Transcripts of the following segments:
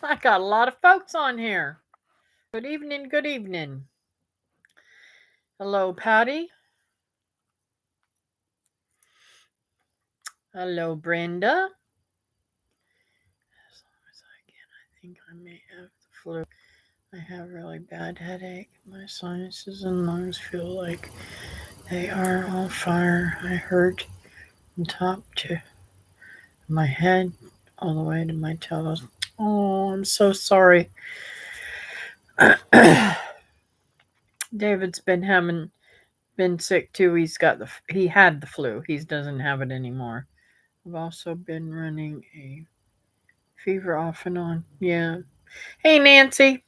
I got a lot of folks on here. Good evening, good evening. Hello, Patty. Hello, Brenda. As long as I can, I think I may have the flu. I have really bad headache. My sinuses and lungs feel like they are on fire. I hurt from top to my head all the way to my toes. Oh, I'm so sorry. David's been sick too. He had the flu. He doesn't have it anymore. I've also been running a fever off and on. Yeah. Hey, Nancy.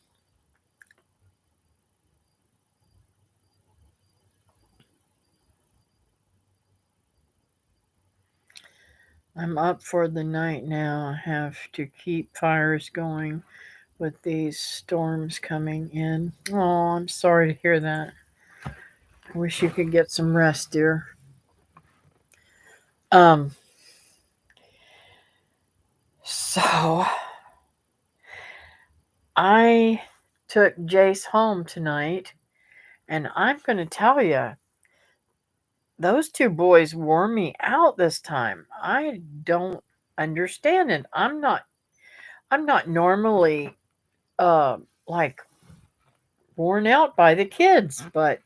I'm up for the night now. I have to keep fires going with these storms coming in. Oh, I'm sorry to hear that. I wish you could get some rest, dear. Um, so I took Jace home tonight, and I'm going to tell you, those two boys wore me out this time. I don't understand it. I'm not normally uh like worn out by the kids, but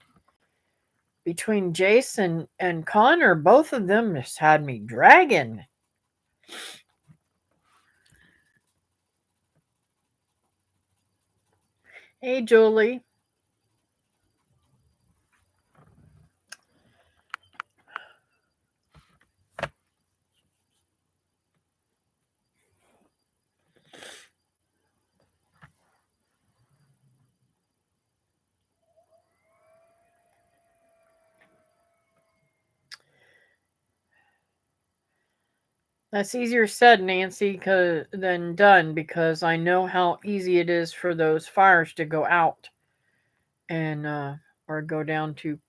between Jason and Connor, both of them just had me dragging. Hey, Julie. That's easier said, Nancy, than done, because I know how easy it is for those fires to go out and or go down too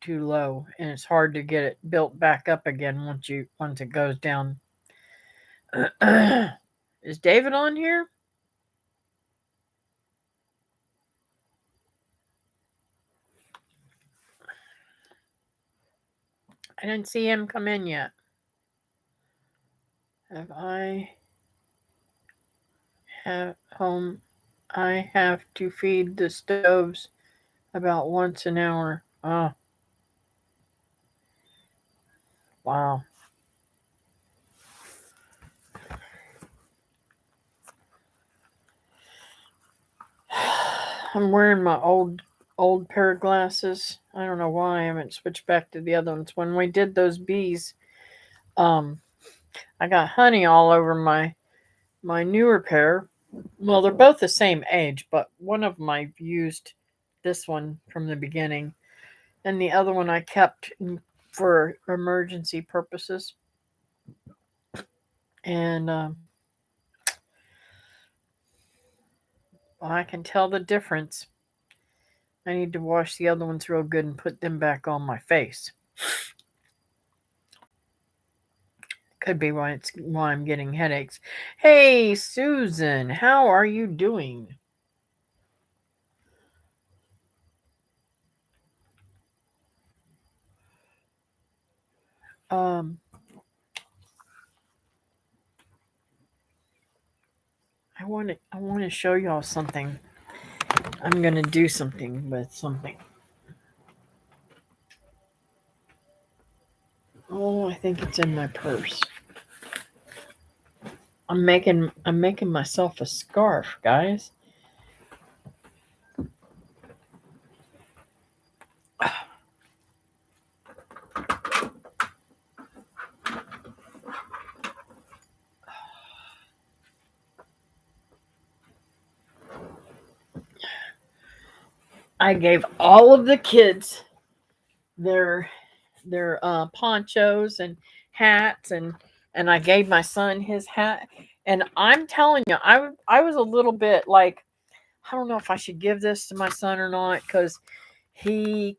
low, and it's hard to get it built back up again once it goes down. Is David on here? I didn't see him come in yet. Have I have home? I have to feed the stoves about once an hour. Oh, wow. I'm wearing my old pair of glasses. I don't know why I haven't switched back to the other ones. When we did those bees, um, I got honey all over my newer pair. Well, they're both the same age, but one of them I've used this one from the beginning, and the other one I kept for emergency purposes. And well, I can tell the difference. I need to wash the other ones real good and put them back on my face. Could be why I'm getting headaches. Hey, Susan, how are you doing? Um, I want to show y'all something. I'm gonna do something with something. Oh, I think it's in my purse. I'm making myself a scarf, guys. I gave all of the kids their ponchos and hats, and I gave my son his hat. And I'm telling you, I was a little bit like, I don't know if I should give this to my son or not, because he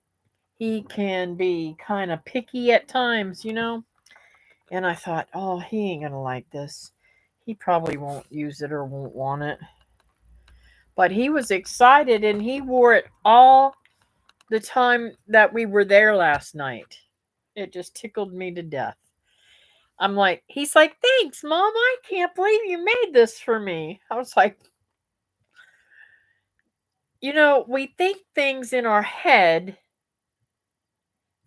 he can be kind of picky at times. And I thought, oh, he ain't gonna like this. He probably won't use it or won't want it. But he was excited and he wore it all the time that we were there last night. It just tickled me to death. I'm like, he's like, thanks, Mom. I can't believe you made this for me. I was like, we think things in our head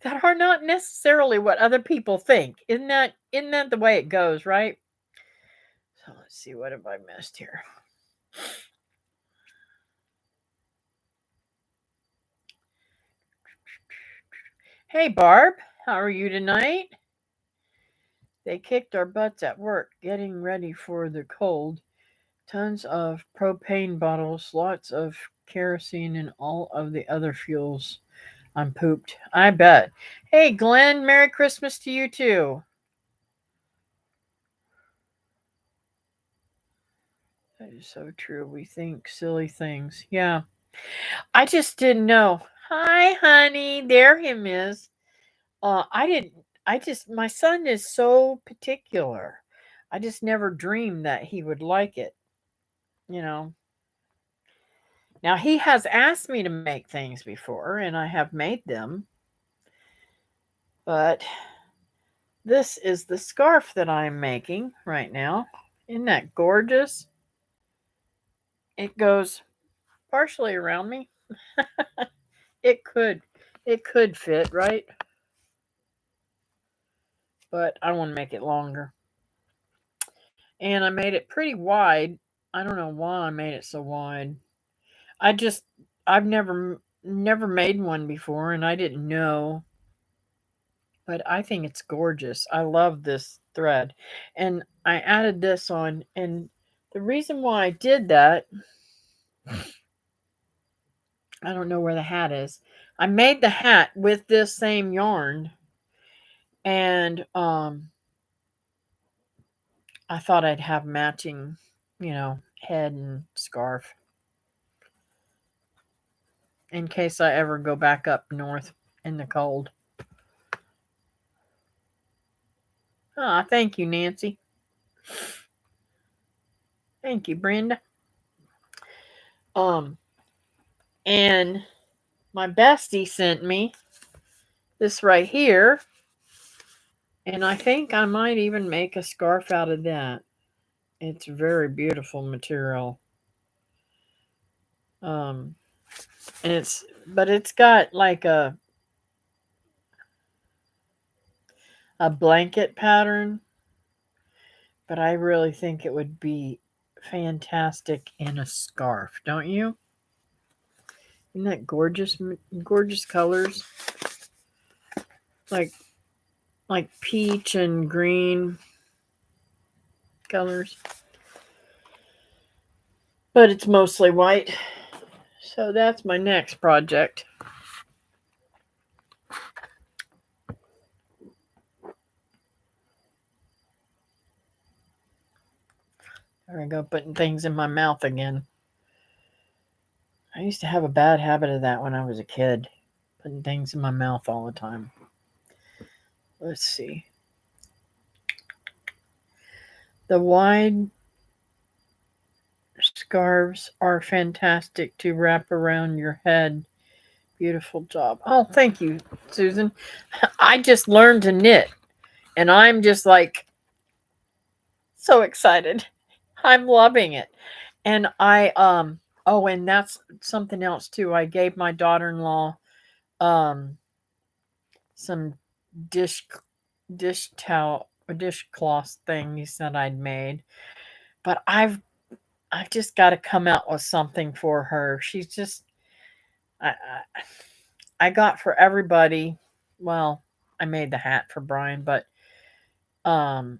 that are not necessarily what other people think. Isn't that the way it goes, right? So let's see, what have I missed here? Hey Barb, how are you tonight? They kicked our butts at work, getting ready for the cold. Tons of propane bottles, lots of kerosene, and all of the other fuels. I'm pooped. I bet. Hey Glenn, Merry Christmas to you too. That is so true. We think silly things. Yeah. I just didn't know. Hi, honey. There him is. I didn't. My son is so particular. I just never dreamed that he would like it. You know. Now he has asked me to make things before, and I have made them. But this is the scarf that I'm making right now. Isn't that gorgeous? It goes partially around me. It could, it could fit, right? But I want to make it longer. And I made it pretty wide. I don't know why I made it so wide. I just I've never made one before and I didn't know, but I think it's gorgeous. I love this thread. And I added this on, and the reason why I did that, I don't know where the hat is. I made the hat with this same yarn, and I thought I'd have matching, head and scarf in case I ever go back up north in the cold. Ah, thank you, Nancy. Thank you, Brenda. Um, and my bestie sent me this right here, and I think I might even make a scarf out of that. It's very beautiful material. Um, and it's got like a blanket pattern, but I really think it would be fantastic in a scarf, don't you? Isn't that gorgeous? Gorgeous colors, like peach and green colors, but it's mostly white. So that's my next project. There I go, putting things in my mouth again. I used to have a bad habit of that when I was a kid, putting things in my mouth all the time. Let's see. The wide scarves are fantastic to wrap around your head. Beautiful job. Oh, thank you, Susan. I just learned to knit, and I'm just like so excited. I'm loving it. And and that's something else too. I gave my daughter-in-law um some dish towel or dishcloth things that I'd made. But I've just got to come out with something for her. She's just I got for everybody. Well, I made the hat for Brian, but um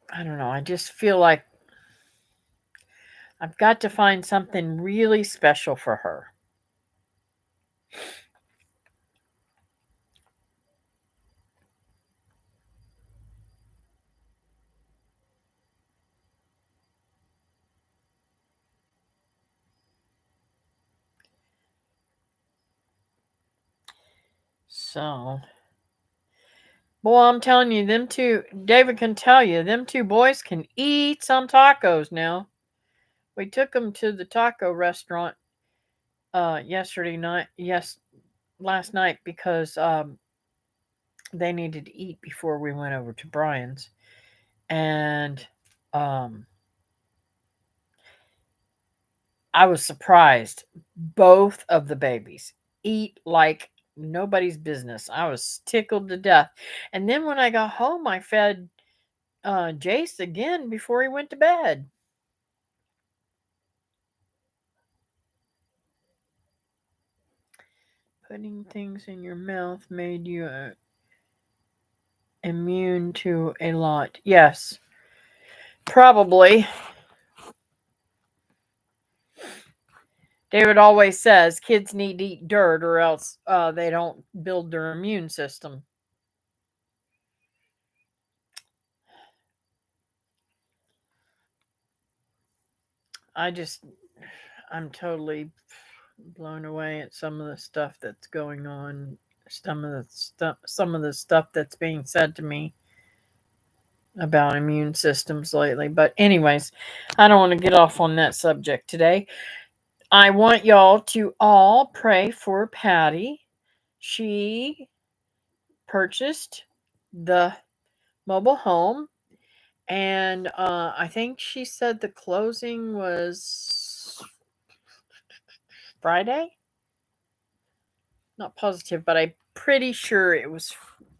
I don't know. I just feel like I've got to find something really special for her. So Boy, I'm telling you, them two, David can tell you, them two boys can eat some tacos now. We took them to the taco restaurant yesterday night, yes, last night because they needed to eat before we went over to Brian's. And um, I was surprised. Both of the babies eat like nobody's business. I was tickled to death. And then when I got home, I fed Jace again before he went to bed. Putting things in your mouth made you immune to a lot. Yes, probably. David always says kids need to eat dirt or else they don't build their immune system. I'm totally blown away at some of the stuff that's going on, some of the stuff that's being said to me about immune systems lately. But anyways, I don't want to get off on that subject today. I want y'all to all pray for Patty. She purchased the mobile home, and I think she said the closing was Friday. Not positive, but I'm pretty sure it was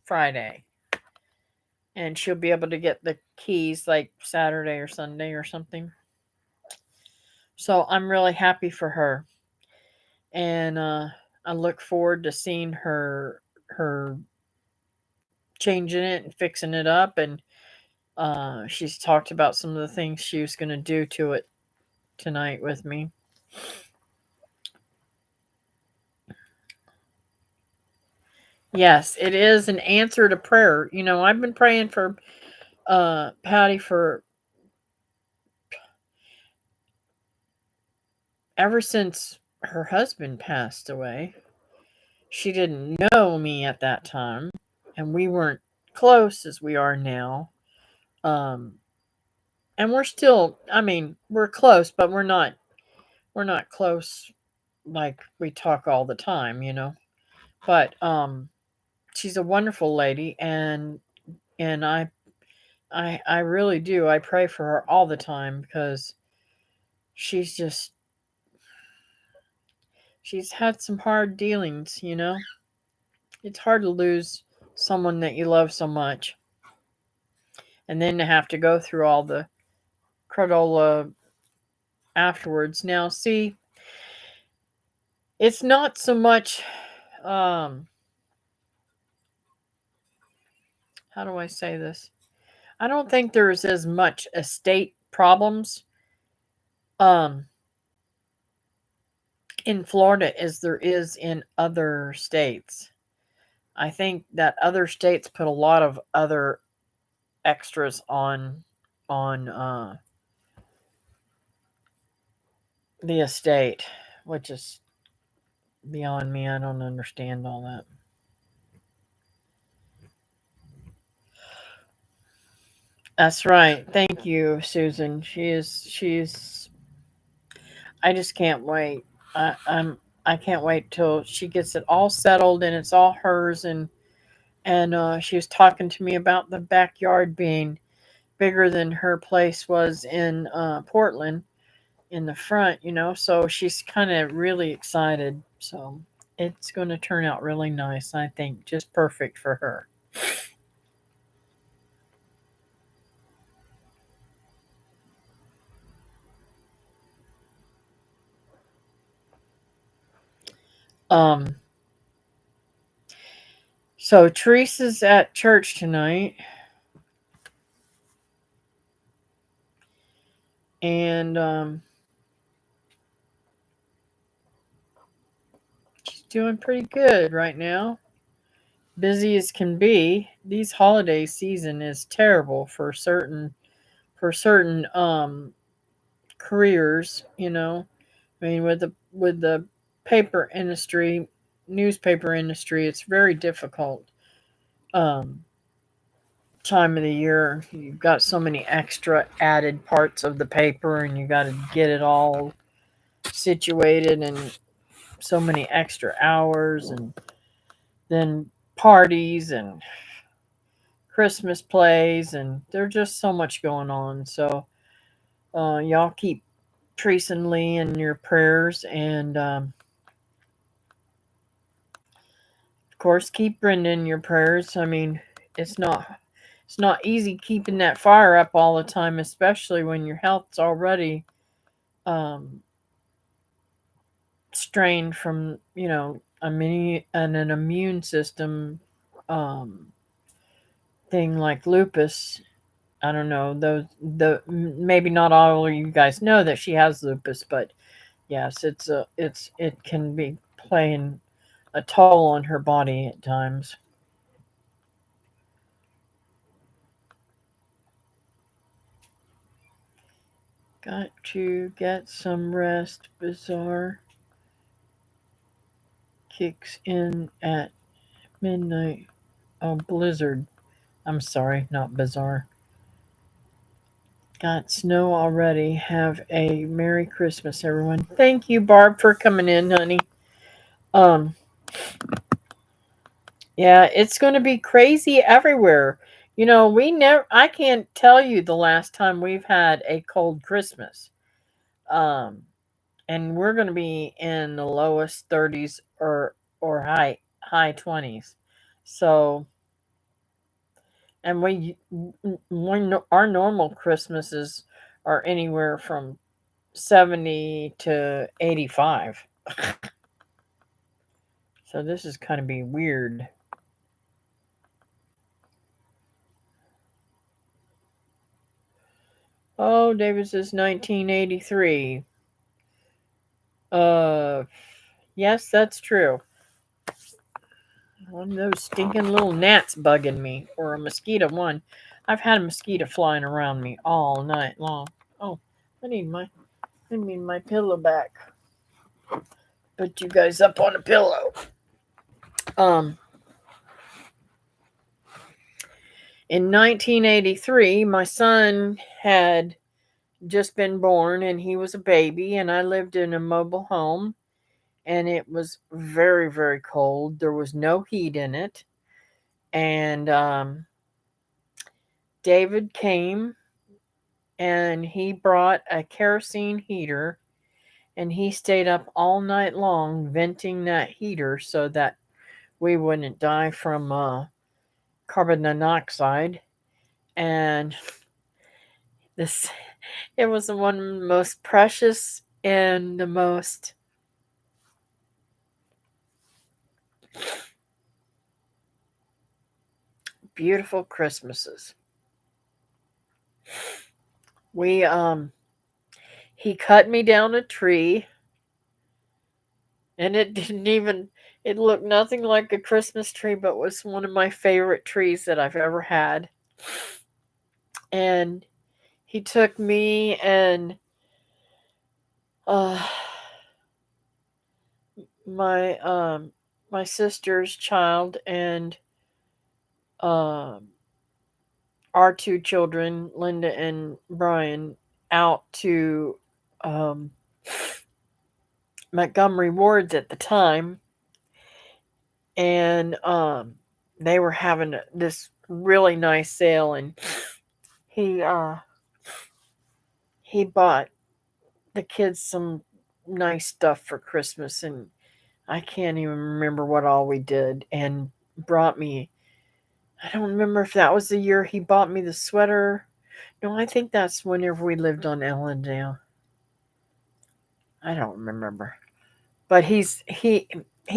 Friday. And she'll be able to get the keys like Saturday or Sunday or something. So I'm really happy for her. And I look forward to seeing her changing it and fixing it up. And she's talked about some of the things she was going to do to it tonight with me. Yes, it is an answer to prayer. You know, I've been praying for Patty for ever since her husband passed away. She didn't know me at that time, and we weren't close as we are now. Um, and we're still, I mean, we're close, but we're not close like we talk all the time, you know. But she's a wonderful lady, and I really do. I pray for her all the time because she's just she's had some hard dealings, you know. It's hard to lose someone that you love so much, and then to have to go through all the cradola afterwards. Now, see, it's not so much. Um, how do I say this? I don't think there's as much estate problems um, in Florida as there is in other states. I think that other states put a lot of other extras on the estate, which is beyond me. I don't understand all that. That's right. Thank you, Susan. She's I just can't wait. I can't wait till she gets it all settled and it's all hers and she was talking to me about the backyard being bigger than her place was in Portland in the front, you know. So she's kind of really excited. So it's going to turn out really nice, I think, just perfect for her. Um so Teresa's at church tonight and she's doing pretty good right now. Busy as can be. These holiday season is terrible for certain careers, you know. I mean with the paper industry, newspaper industry, it's very difficult. Um time of the year. You've got so many extra added parts of the paper, and you got to get it all situated, and so many extra hours, and then parties and Christmas plays, and there's just so much going on. So y'all keep Teresa and Lee in your prayers, and of course keep Brenda in your prayers. I mean, it's not it's not easy keeping that fire up all the time, especially when your health's already um, strained from an immune system um, thing like lupus. I don't know, those the maybe not all of you guys know that she has lupus, but yes, it can be playing a toll on her body at times. Got to get some rest. Bizarre kicks in at midnight. Oh, blizzard. I'm sorry, not bizarre. Got snow already. Have a Merry Christmas, everyone. Thank you, Barb, for coming in, honey. Um, yeah, it's going to be crazy everywhere. I can't tell you the last time we've had a cold Christmas. Um, and we're going to be in the lowest 30s or high 20s. So, and our normal Christmases are anywhere from 70 to 85. So this is kind of be weird. Oh, David says 1983. Uh, yes, that's true. One of those stinking little gnats bugging me, or a mosquito. One, I've had a mosquito flying around me all night long. Oh, I need my pillow back. Put you guys up on a pillow. Um, in 1983, my son had just been born, and he was a baby, and I lived in a mobile home, and it was very, very cold. There was no heat in it, and David came, and he brought a kerosene heater, and he stayed up all night long venting that heater so that we wouldn't die from carbon monoxide. And this it was the one most precious and the most beautiful Christmases. We he cut me down a tree, and it looked nothing like a Christmas tree, but was one of my favorite trees that I've ever had. And he took me and uh my my sister's child and um our two children, Linda and Brian, out to um Montgomery Wards at the time, and they were having this really nice sale, and he uh he bought the kids some nice stuff for Christmas, and I can't even remember what all we did, and brought me. I don't remember if that was the year he bought me the sweater. No, I think that's whenever we lived on Ellendale. I don't remember. But he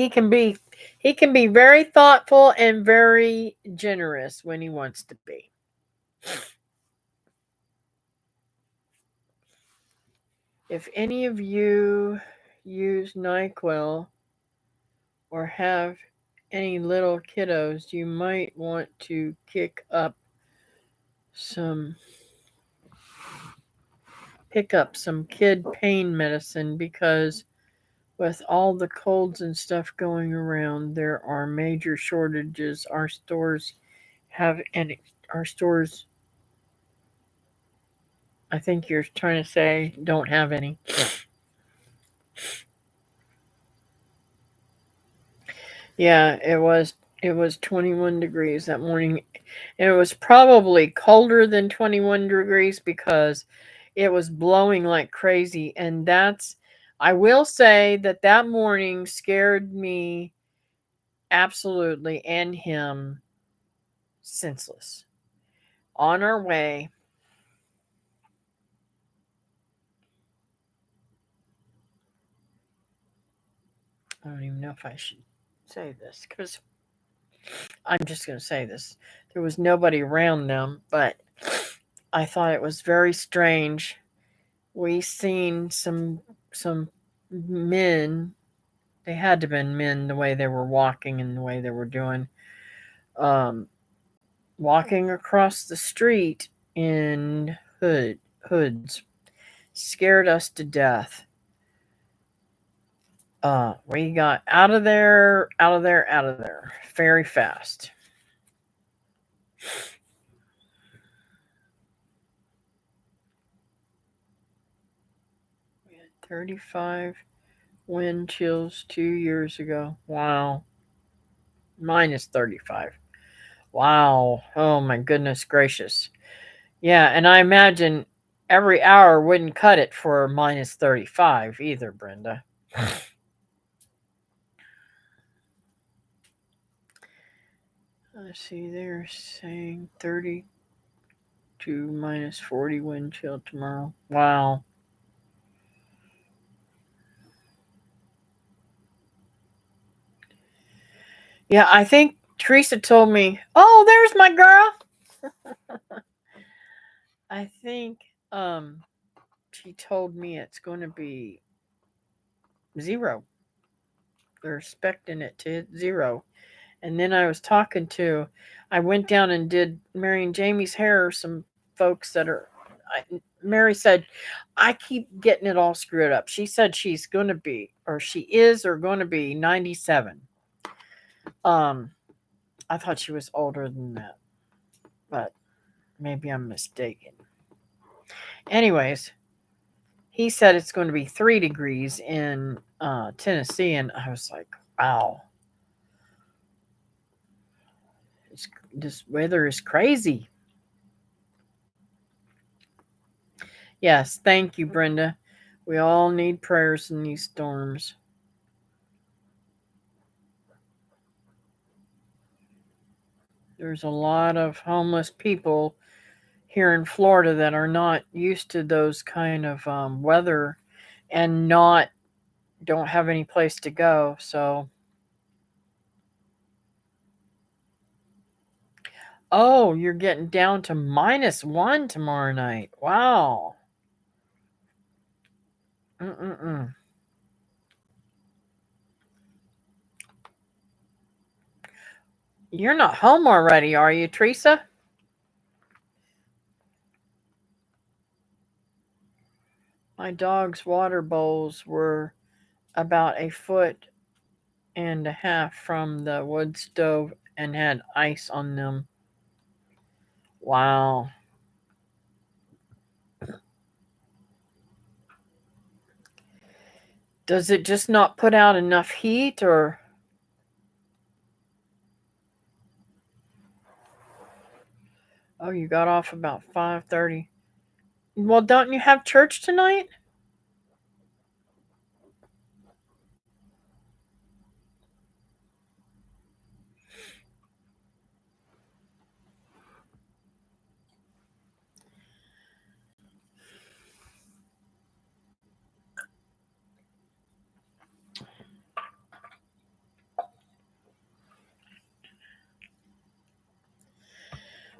can be he can be very thoughtful and very generous when he wants to be. If any of you use NyQuil or have any little kiddos, you might want to some pick up some kid pain medicine, because with all the colds and stuff going around, there are major shortages. Our stores have our stores, I think you're trying to say, don't have any. Yeah, it was 21 degrees that morning. It was probably colder than 21 degrees because it was blowing like crazy, and that's I will say that that morning scared me absolutely, and him senseless. On our way, I don't even know if I should say this because I'm just going to say this. There was nobody around them, but I thought it was very strange. We seen some men. They had to have been men the way they were walking and the way they were doing. Um, Walking across the street in hoods scared us to death. We got out of there, out of there, out of there very fast. We had 35 wind chills 2 years ago. Wow. Minus 35. Wow. Oh my goodness gracious. Yeah, and I imagine every hour wouldn't cut it for minus 35 either, Brenda. Let's see, they're saying 32 minus 40 wind chill tomorrow. Wow. Yeah, I think Teresa told me, oh, there's my girl. I think she told me it's going to be zero. They're expecting it to hit zero. And then I went down and did Mary and Jamie's hair. Some folks that are, Mary said, I keep getting it all screwed up. She said she's going to be, or she is, or going to be 97. Um, I thought she was older than that, but maybe I'm mistaken. Anyways, he said it's going to be 3 degrees in Tennessee, and I was like, wow, this weather is crazy. Yes, thank you, Brenda. We all need prayers in these storms. There's a lot of homeless people here in Florida that are not used to those kind of weather and not don't have any place to go. So, oh, you're getting down to -1 tomorrow night. Wow. Mm-mm-mm. You're not home already, are you, Teresa? My dog's water bowls were about a foot and a half from the wood stove and had ice on them. Wow. Does it just not put out enough heat or oh, you got off about 5:30. Well, don't you have church tonight?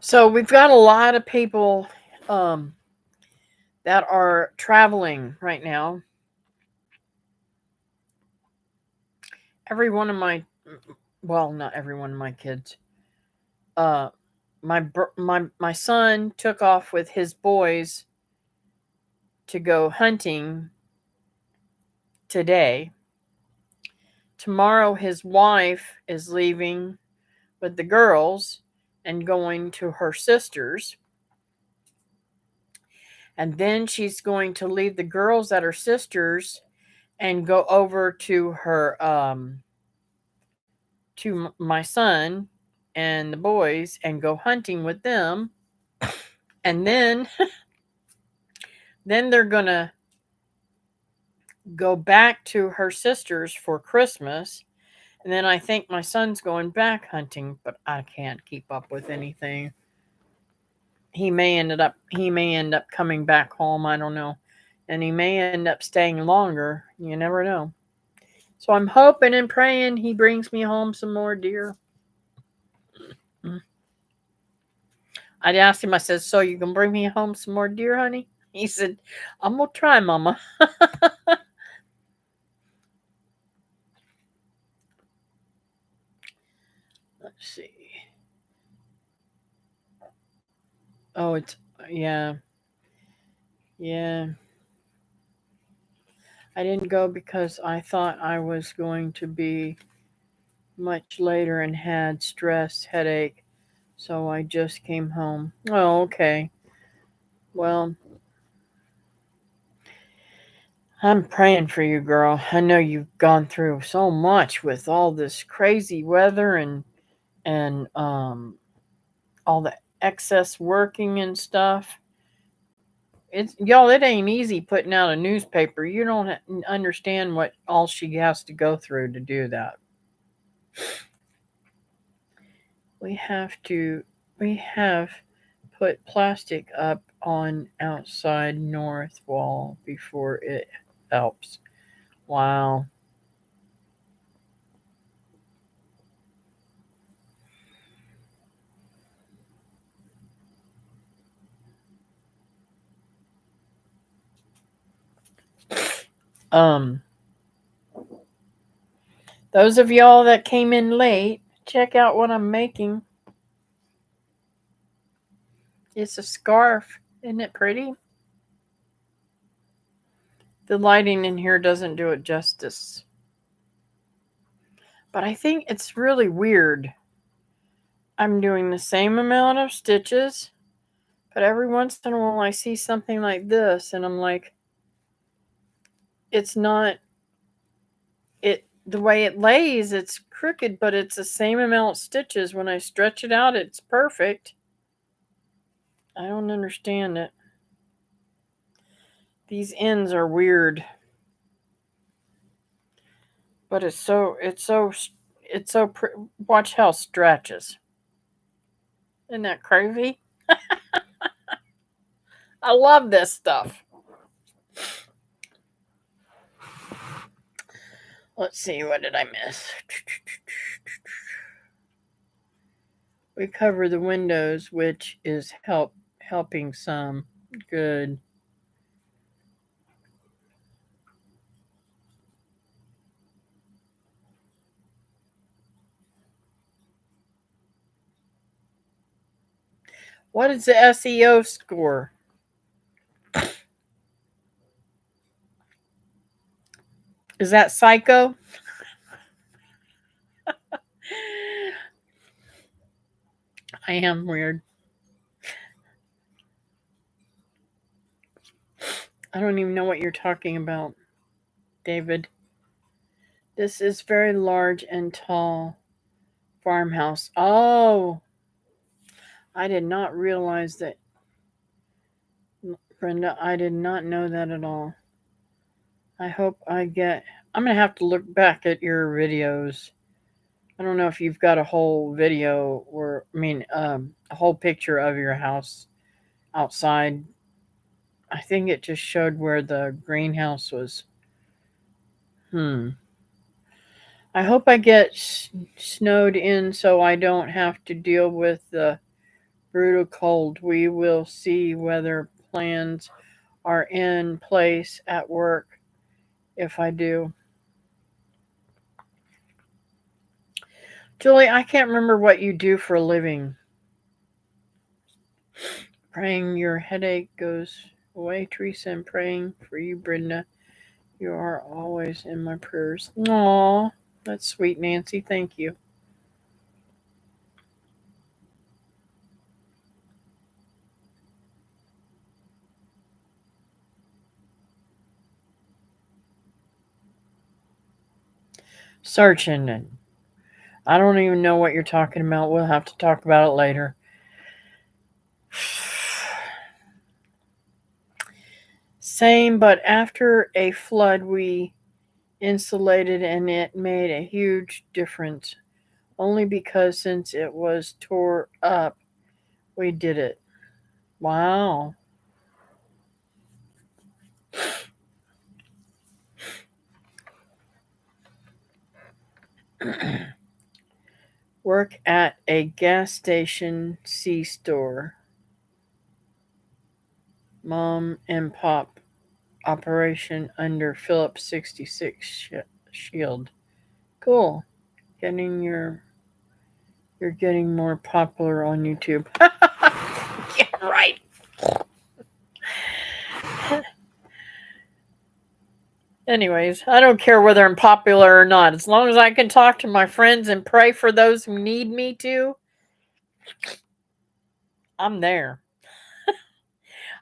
So, we've got a lot of people um that are traveling right now. Every one of my well, not every one of my kids. Uh my son took off with his boys to go hunting today. Tomorrow his wife is leaving with the girls and going to her sister's. And then she's going to leave the girls at her sister's and go over to her to my son and the boys and go hunting with them. And then they're going to go back to her sister's for Christmas. And then I think my son's going back hunting, but I can't keep up with anything. He may end up coming back home, I don't know. And he may end up staying longer. You never know. So I'm hoping and praying he brings me home some more deer. I'd asked him, I said, so you can bring me home some more deer, honey? He said, I'm going to try, Mama. Let's see. Oh, it's, yeah. Yeah. I didn't go because I thought I was going to be much later and had stress, headache. So I just came home. Oh, okay. Well, I'm praying for you, girl. I know you've gone through so much with all this crazy weather and all the excess working and stuff. It's y'all. It ain't easy putting out a newspaper. You don't understand what all she has to go through to do that. We have put plastic up on outside north wall before it helps. Wow. Um, those of y'all that came in late, check out what I'm making. It's a scarf. Isn't it pretty? The lighting in here doesn't do it justice. But I think it's really weird. I'm doing the same amount of stitches, but every once in a while I see something like this and I'm like, it's not it the way it lays, it's crooked, but it's the same amount of stitches. When I stretch it out, it's perfect. I don't understand it. These ends are weird. But watch how it stretches. Isn't that crazy? I love this stuff. Let's see, what did I miss? We cover the windows, which is helping some. Good. What is the SEO score? Is that psycho? I am weird. I don't even know what you're talking about, David. This is very large and tall farmhouse. Oh, I did not realize that, Brenda. I did not know that at all. I hope I get. I'm gonna have to look back at your videos. I don't know if you've got a whole video or, I mean, a whole picture of your house outside. I think it just showed where the greenhouse was. Hmm. I hope I get snowed in so I don't have to deal with the brutal cold. We will see whether plans are in place at work if I do. Julie, I can't remember what you do for a living. Praying your headache goes away, Teresa, and praying for you, Brenda. You are always in my prayers. Aw, that's sweet, Nancy. Thank you. Search engine. I don't even know what you're talking about. We'll have to talk about it later. Same, but after a flood, we insulated and it made a huge difference. Only because since it was tore up, we did it. Wow. Work at a gas station C store. Mom and pop operation under Phillips 66 shield. Cool. Getting you're getting more popular on YouTube. Yeah, right. Anyways, I don't care whether I'm popular or not. As long as I can talk to my friends and pray for those who need me to, I'm there.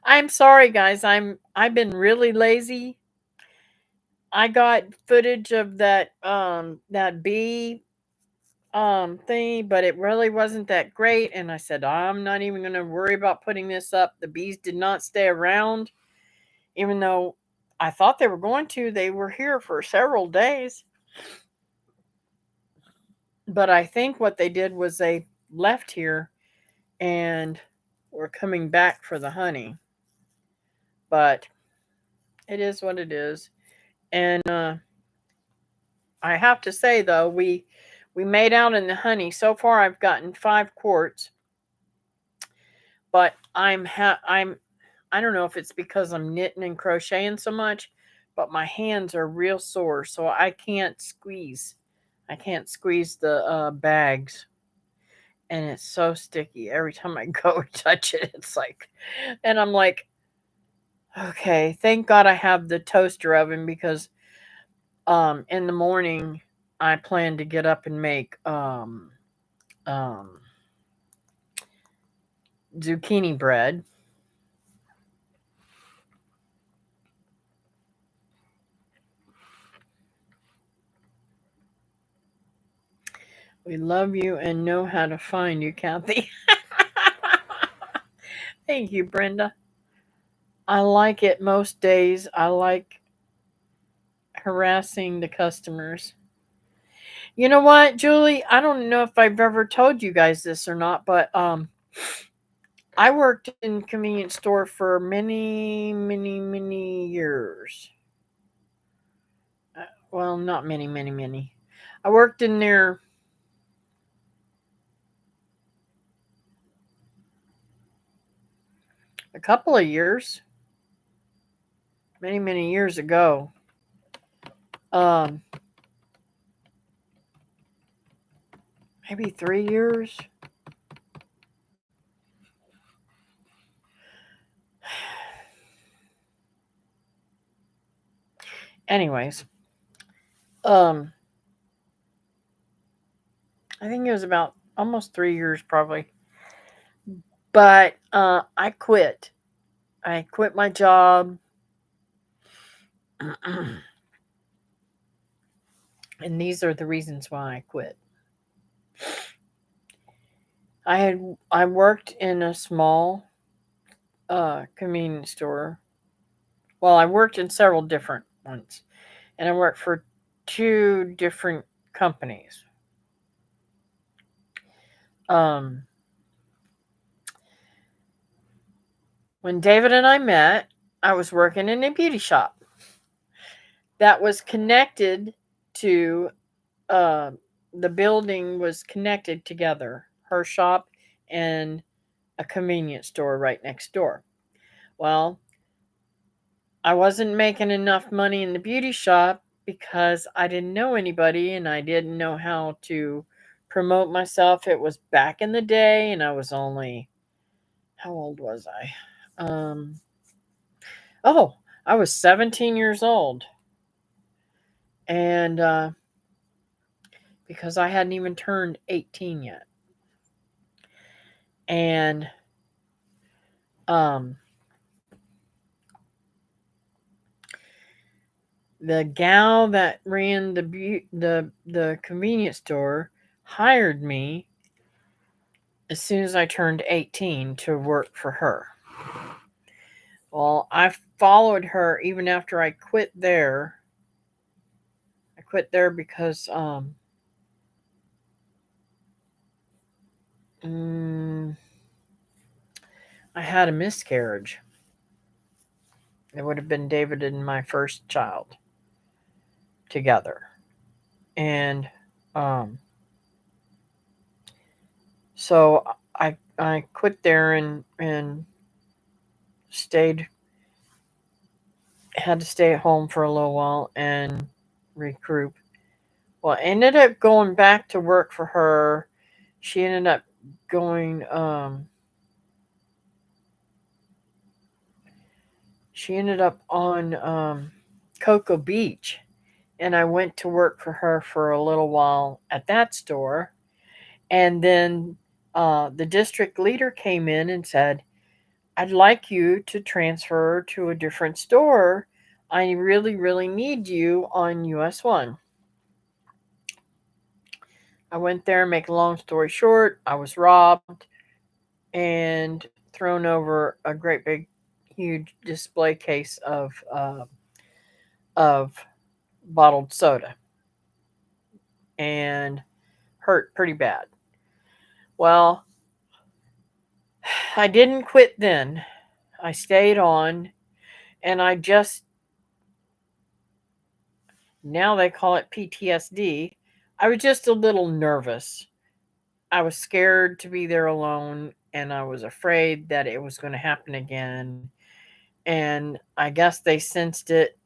I'm sorry guys. I've been really lazy. I got footage of that bee thingy, but it really wasn't that great, and I said I'm not even going to worry about putting this up. The bees did not stay around even though I thought they were going to. They were here for several days. But I think what they did was they left here and were coming back for the honey. But it is what it is. And I have to say though, we made out in the honey. So far I've gotten 5 quarts, but I don't know if it's because I'm knitting and crocheting so much, but my hands are real sore, so I can't squeeze. I can't squeeze the bags, and it's so sticky. Every time I go touch it, it's like, and I'm like, okay, thank God I have the toaster oven because in the morning I plan to get up and make um zucchini bread. We love you and know how to find you, Kathy. Thank you, Brenda. I like it most days. I like harassing the customers. You know what, Julie? I don't know if I've ever told you guys this or not, but I worked in a convenience store for many, many, many years. Well, not many, many, many. I worked in there a couple of years, many, many years ago. Um, maybe 3 years. Anyways, um, I think it was about almost 3 years, probably. But I quit. I quit my job. And these are the reasons why I quit. I worked in a small convenience store. Well, I worked in several different ones, and I worked for 2 different companies. Um, when David and I met, I was working in a beauty shop that was connected to uh, the building was connected together. Her shop and a convenience store right next door. Well, I wasn't making enough money in the beauty shop because I didn't know anybody and I didn't know how to promote myself. It was back in the day and I was only, how old was I? Oh, I was 17 years old. And because I hadn't even turned 18 yet. And um The gal that ran the convenience store hired me as soon as I turned 18 to work for her. Well, I followed her even after I quit there. I quit there because mm, I had a miscarriage. It would have been David and my first child together. And um, so I quit there and stayed had to stay at home for a little while and regroup. Well, I ended up going back to work for her. She ended up going she ended up on Cocoa Beach, and I went to work for her for a little while at that store. And then the district leader came in and said, I'd like you to transfer to a different store. I really, really need you on US 1. I went there, make a long story short, I was robbed and thrown over a great big, huge display case of bottled soda and hurt pretty bad. Well, I didn't quit then. I stayed on, and I just, now they call it PTSD. I was just a little nervous. I was scared to be there alone, and I was afraid that it was going to happen again. And I guess they sensed it,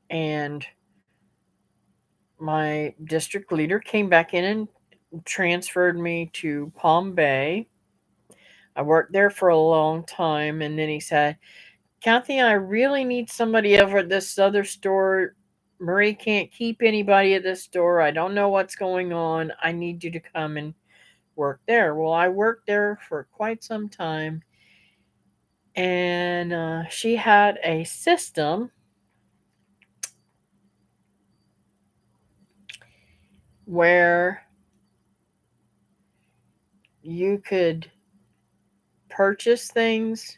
and my district leader came back in and transferred me to Palm Bay. I worked there for a long time, and then he said, Kathy, I really need somebody over at this other store. Marie can't keep anybody at this store. I don't know what's going on. I need you to come and work there. Well, I worked there for quite some time, and she had a system where you could purchase things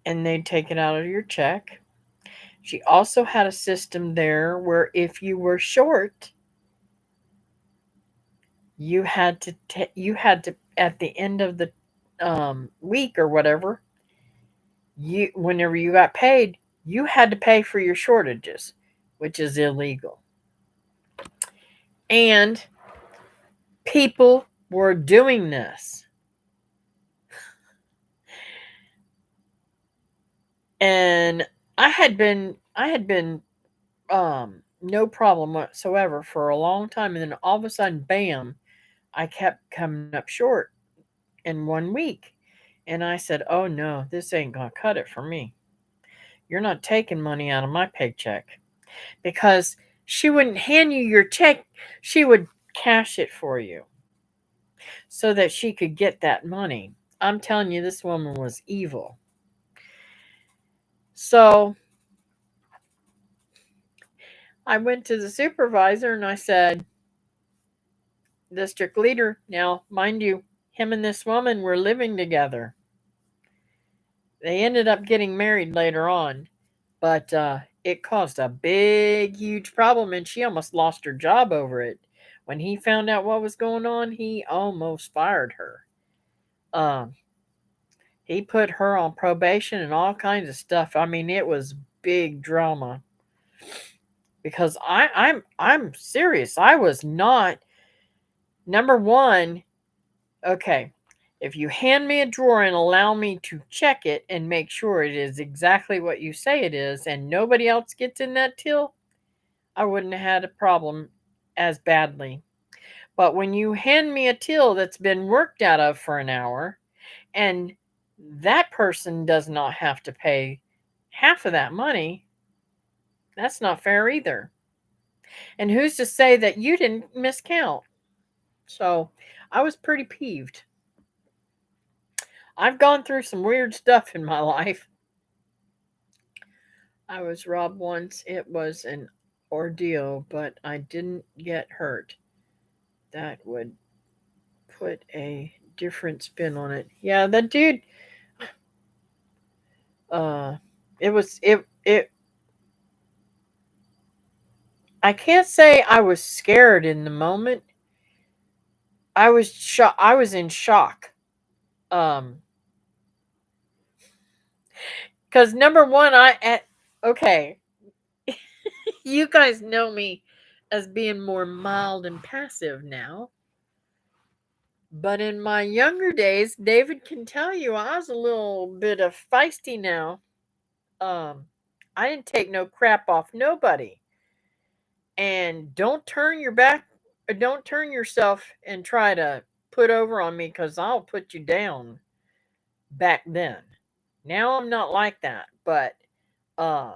and they'd take it out of your check. She also had a system there where if you were short, you had to at the end of the week or whatever, you whenever you got paid, you had to pay for your shortages, which is illegal. And people were doing this. And I had been no problem whatsoever for a long time, and then all of a sudden, bam, I kept coming up short in 1 week. And I said, oh no, this ain't gonna cut it for me. You're not taking money out of my paycheck. Because she wouldn't hand you your check, she would cash it for you so that she could get that money. I'm telling you, this woman was evil. So I went to the supervisor and I said, district leader, now, mind you, him and this woman were living together. They ended up getting married later on, but it caused a big, huge problem, and she almost lost her job over it. When he found out what was going on, he almost fired her. Um, he put her on probation and all kinds of stuff. I mean, it was big drama because I'm serious. I was not number one. Okay, if you hand me a drawer and allow me to check it and make sure it is exactly what you say it is, and nobody else gets in that till, I wouldn't have had a problem as badly. But when you hand me a till that's been worked out of for an hour, and that person does not have to pay half of that money, that's not fair either. And who's to say that you didn't miscount? So I was pretty peeved. I've gone through some weird stuff in my life. I was robbed once. It was an ordeal, but I didn't get hurt. That would put a different spin on it. Yeah, that dude. Uh, it was it. I can't say I was scared in the moment. I was shocked. I was in shock. Um, because number one, okay, you guys know me as being more mild and passive now. But in my younger days, David can tell you I was a little bit of feisty now. Um, I didn't take no crap off nobody. And don't turn your back, don't turn yourself and try to put over on me because I'll put you down back then. Now I'm not like that, but uh,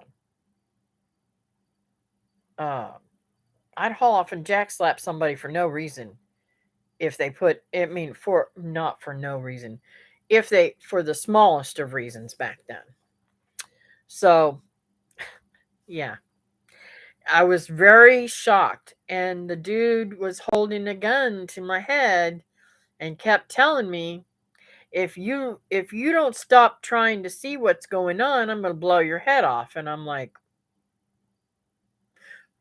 uh, I'd haul off and jack slap somebody for no reason if they put, I mean, for not for no reason, if they, for the smallest of reasons back then. So, yeah, I was very shocked. And the dude was holding a gun to my head and kept telling me, if you don't stop trying to see what's going on, I'm going to blow your head off. And I'm like,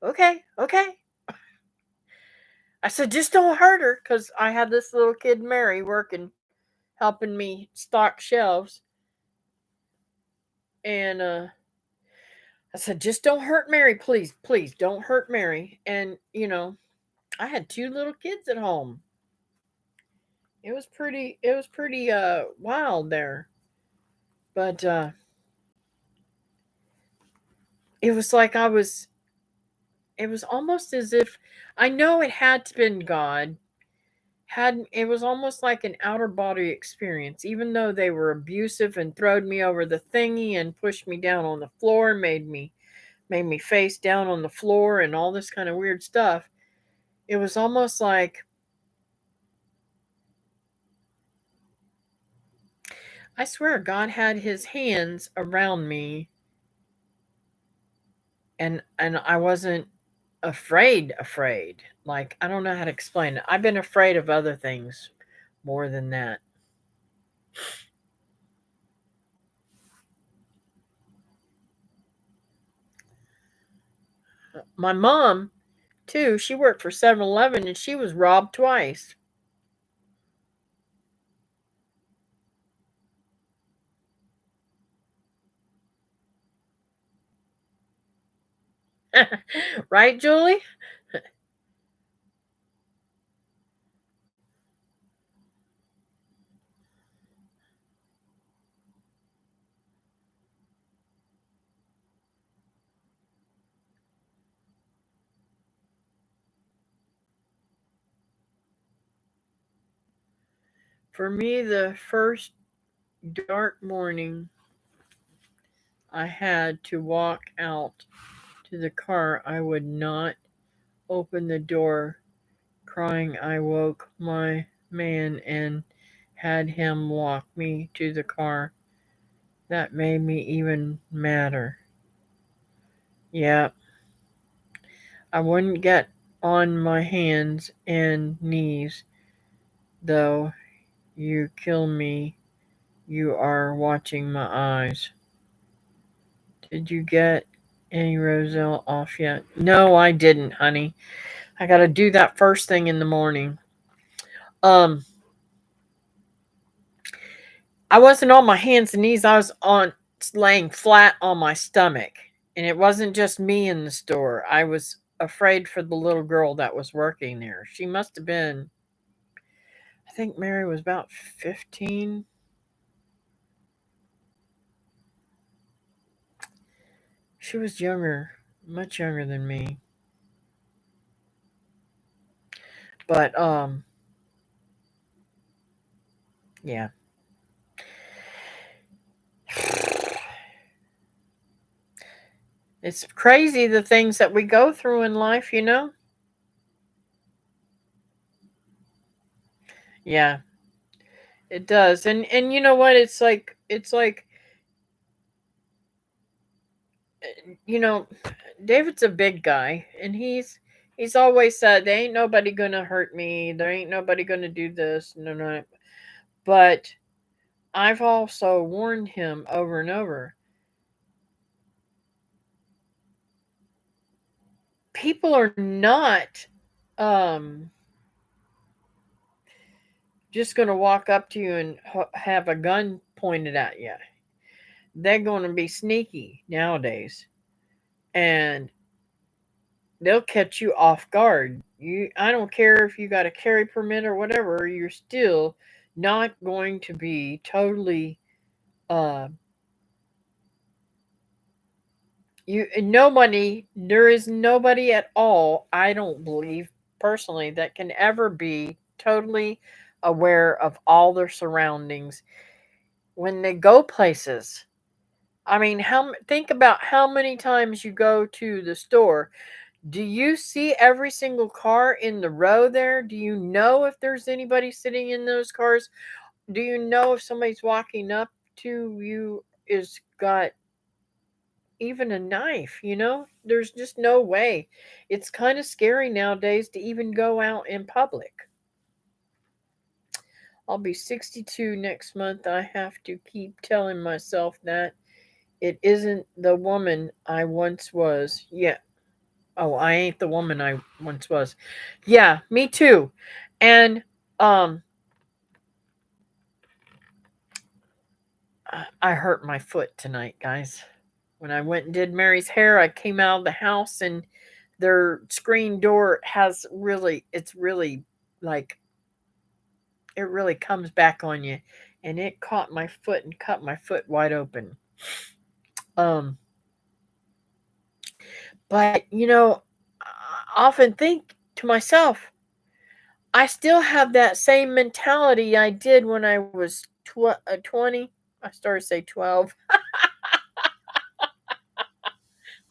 okay, okay. I said, just don't hurt her, because I had this little kid, Mary, working, helping me stock shelves. And I said, just don't hurt Mary, please, please don't hurt Mary. And, I had two little kids at home. It was pretty wild there. But it was like it was almost as if, I know it had to been God. It was almost like an outer body experience, even though they were abusive and throwed me over the thingy and pushed me down on the floor, made me face down on the floor and all this kind of weird stuff. It was almost like, I swear God had his hands around me, and I wasn't afraid. Like, I don't know how to explain it. I've been afraid of other things more than that. My mom, too, she worked for 7-Eleven and she was robbed twice. Right, Julie? For me, the first dark morning, I had to walk out to the car. I would not open the door, crying. I woke my man and had him walk me to the car. That made me even madder. Yeah, I wouldn't get on my hands and knees, though. You kill me. You are watching my eyes. Did you get any Roselle off yet? No, I didn't, honey. I got to do that first thing in the morning. Um, I wasn't on my hands and knees. I was on laying flat on my stomach. And it wasn't just me in the store. I was afraid for the little girl that was working there. She must have been, I think Mary was about 15. She was younger, much younger than me. But yeah. It's crazy the things that we go through in life. Yeah, it does. And you know what? It's like you know, David's a big guy, and he's always said, "There ain't nobody gonna hurt me. There ain't nobody gonna do this." No, no. But I've also warned him over and over. People are not um just going to walk up to you and have a gun pointed at you. They're going to be sneaky nowadays, and they'll catch you off guard. I don't care if you got a carry permit or whatever, you're still not going to be totally uh there is nobody at all, I don't believe personally, that can ever be totally aware of all their surroundings when they go places. I mean, think about how many times you go to the store. Do you see every single car in the row there? Do you know if there's anybody sitting in those cars? Do you know if somebody's walking up to you is got even a knife, you know? There's just no way. It's kind of scary nowadays to even go out in public. I'll be 62 next month. I have to keep telling myself that it isn't the woman I once was. Yeah. Oh, I ain't the woman I once was. Yeah, me too. And um I hurt my foot tonight, guys. When I went and did Mary's hair, I came out of the house and their screen door it's really like it really comes back on you, and it caught my foot and cut my foot wide open. Um but I often think to myself, I still have that same mentality I did when I was 20. I started to say 12.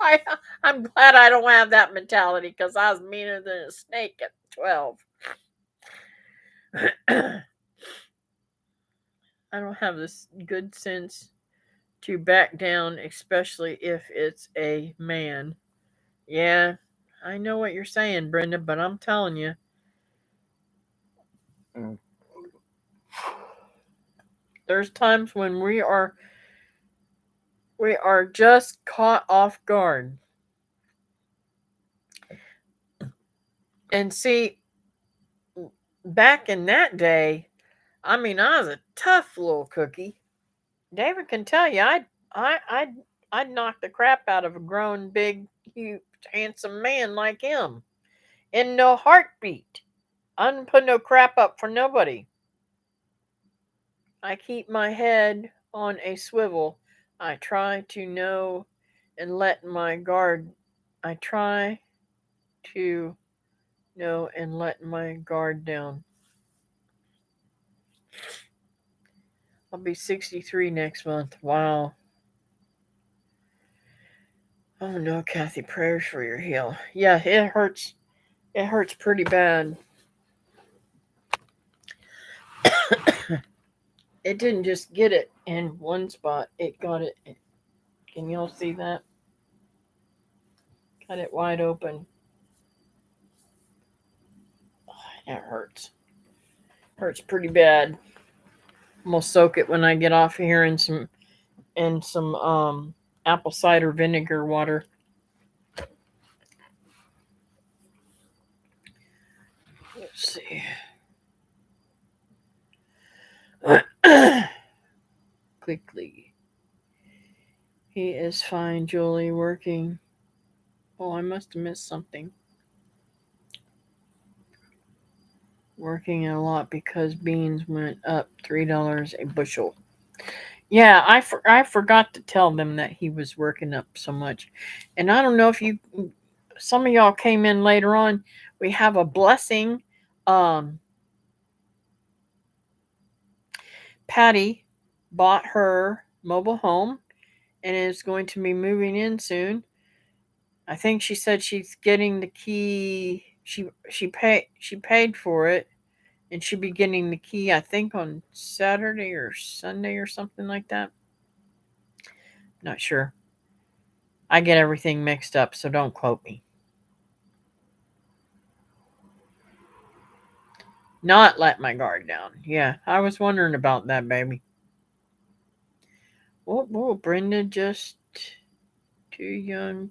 I I'm glad I don't have that mentality because I was meaner than a snake at 12. I don't have this good sense to back down, especially if it's a man. Yeah, I know what you're saying, Brenda, but I'm telling you, there's times when we are just caught off guard. And see, back in that day, I mean, I was a tough little cookie. David can tell you, I'd knock the crap out of a grown, big, huge, handsome man like him in no heartbeat. I didn't put no crap up for nobody. I keep my head on a swivel. I try to know and let my guard. I try to know and let my guard down. I'll be 63 next month. Wow. Oh no, Kathy, prayers for your heel. Yeah, it hurts. It hurts pretty bad. It didn't just get it in one spot, it got it. Can y'all see that? Cut it wide open. Oh, that hurts. Hurts pretty bad. I'm gonna soak it when I get off of here in some apple cider vinegar water. Let's see. Quickly. He is fine, Julie, working. Oh, I must have missed something. Working a lot because beans went up $3 a bushel. Yeah, I forgot to tell them that he was working up so much. And I don't know if some of y'all came in later on. We have a blessing. Um, Patty bought her mobile home and is going to be moving in soon. I think she said she's getting the key. She paid for it, and she'll be getting the key, I think, on Saturday or Sunday or something like that. Not sure. I get everything mixed up, so don't quote me. Not let my guard down. Yeah, I was wondering about that, baby. Whoa, Brenda just too young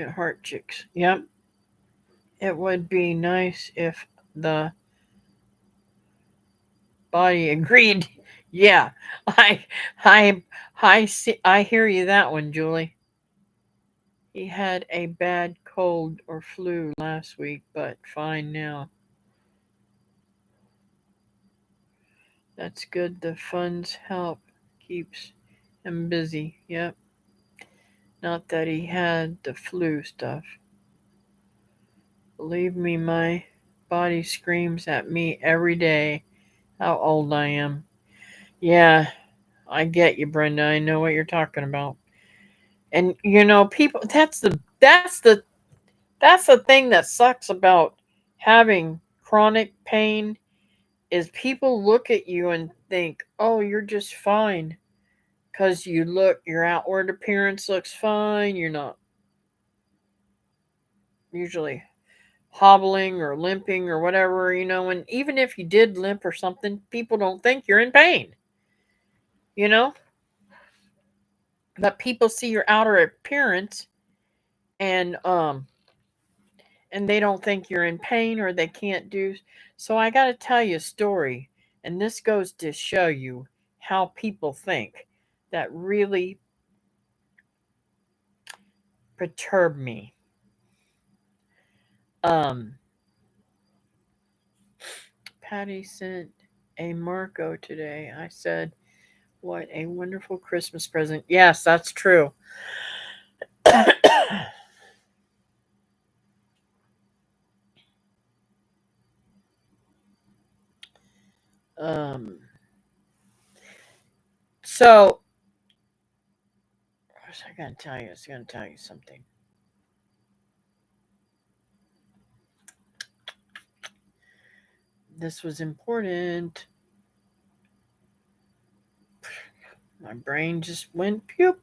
at heart chicks. Yep. It would be nice if the body agreed. Yeah, I, I, I see. I hear you that one, Julie. He had a bad cold or flu last week, but fine now. That's good. The funds help keeps him busy. Yep. Not that he had the flu stuff. Believe me, my body screams at me every day how old I am. Yeah, I get you, Brenda. I know what you're talking about. And people that's the thing that sucks about having chronic pain is people look at you and think, "Oh, you're just fine." Cuz your outward appearance looks fine. You're not usually hobbling or limping or whatever, and even if you did limp or something, people don't think you're in pain, you know? But people see your outer appearance and they don't think you're in pain or they can't do. So I got to tell you a story, and this goes to show you how people think that really perturb me. Um Patty sent a Marco today. I said, "What a wonderful Christmas present." Yes, that's true. um so what was I gonna tell you? I was gonna tell you something. This was important. My brain just went pew.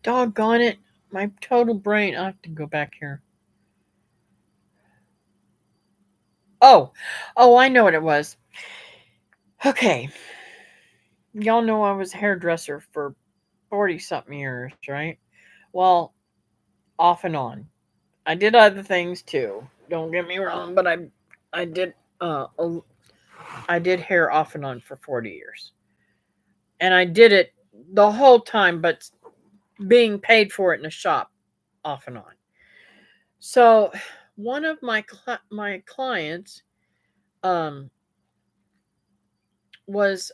Doggone it. My total brain. I have to go back here. Oh, I know what it was. Okay. Y'all know I was a hairdresser for 40 something years, right? Well, off and on. I did other things too. Don't get me wrong, but I did I did hair off and on for 40 years. And I did it the whole time, but being paid for it in a shop off and on. So, one of my clients um was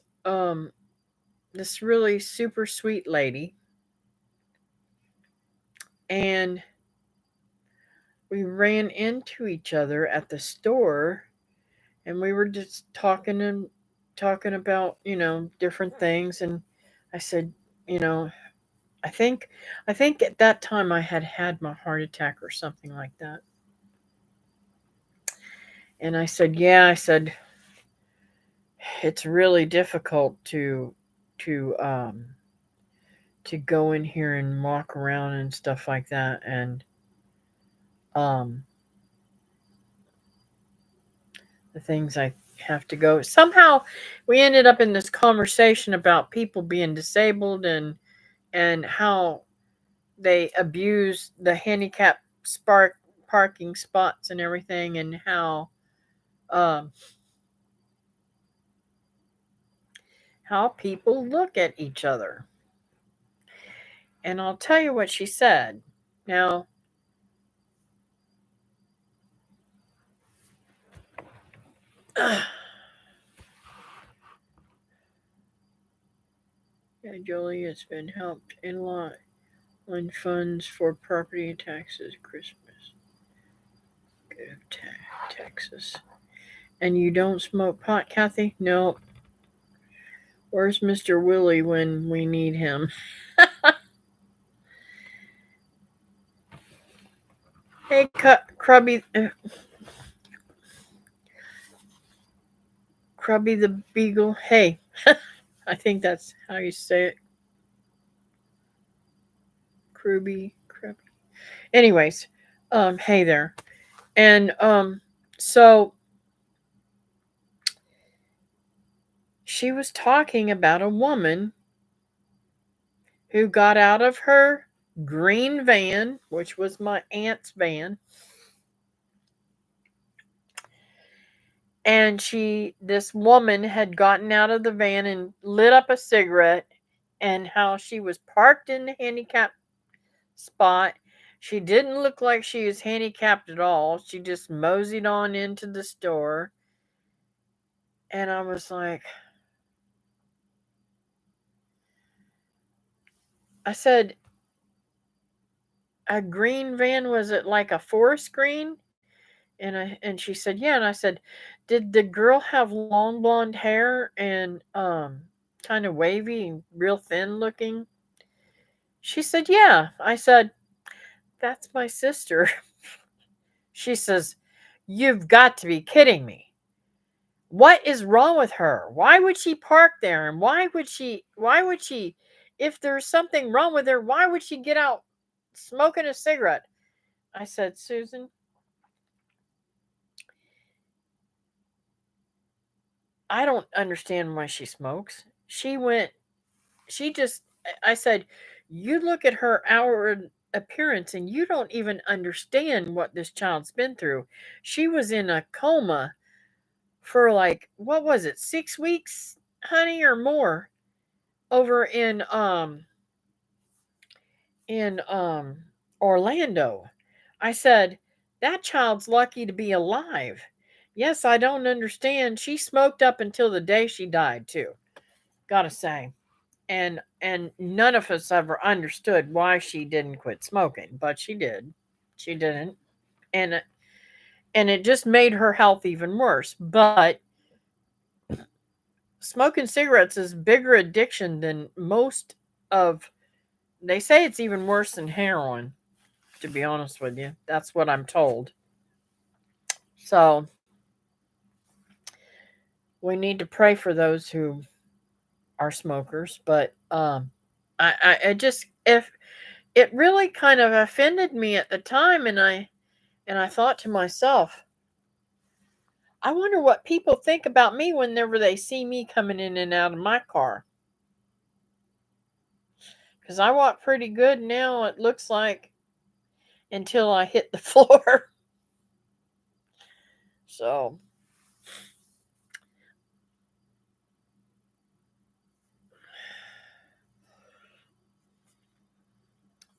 this really super sweet lady, and we ran into each other at the store, and we were just talking about different things. And I said, you know I think at that time I had my heart attack or something like that. And I said, yeah, I said, it's really difficult to to go in here and walk around and stuff like that. And um the things I have to go. Somehow we ended up in this conversation about people being disabled, and how they abuse the handicap spark parking spots and everything, and um how people look at each other. And I'll tell you what she said. Now, yeah, Jolie has been helped in lot on funds for property taxes Christmas. Good Texas. And you don't smoke pot, Kathy? No. Where's Mr. Willie when we need him? Hey, Crubby the Beagle. Hey, I think that's how you say it. Crubby. Anyways, hey there. And so she was talking about a woman who got out of her green van, which was my aunt's van, and this woman had gotten out of the van and lit up a cigarette, and how she was parked in the handicap spot. She didn't look like she was handicapped at all. She just moseyed on into the store. And I was like, I said, a green van, was it like a forest green? And she said, yeah. And I said, did the girl have long blonde hair and kind of wavy and real thin looking? She said, yeah. I said, that's my sister. She says, you've got to be kidding me. What is wrong with her? Why would she park there? And why would she, if there's something wrong with her, why would she get out smoking a cigarette? I said, Susan, I don't understand why she smokes. I said, you look at her outward appearance and you don't even understand what this child's been through. She was in a coma for like, what was it, 6 weeks, honey, or more, over in Orlando. I said, that child's lucky to be alive. Yes, I don't understand. She smoked up until the day she died too. Gotta say. And none of us ever understood why she didn't quit smoking, but she did. She didn't. And and it just made her health even worse. But smoking cigarettes is bigger addiction than most of, they say it's even worse than heroin, to be honest with you. That's what I'm told. So we need to pray for those who are smokers. But I just, if it really kind of offended me at the time, and I thought to myself, I wonder what people think about me whenever they see me coming in and out of my car. Because I walk pretty good now, it looks like, until I hit the floor. So,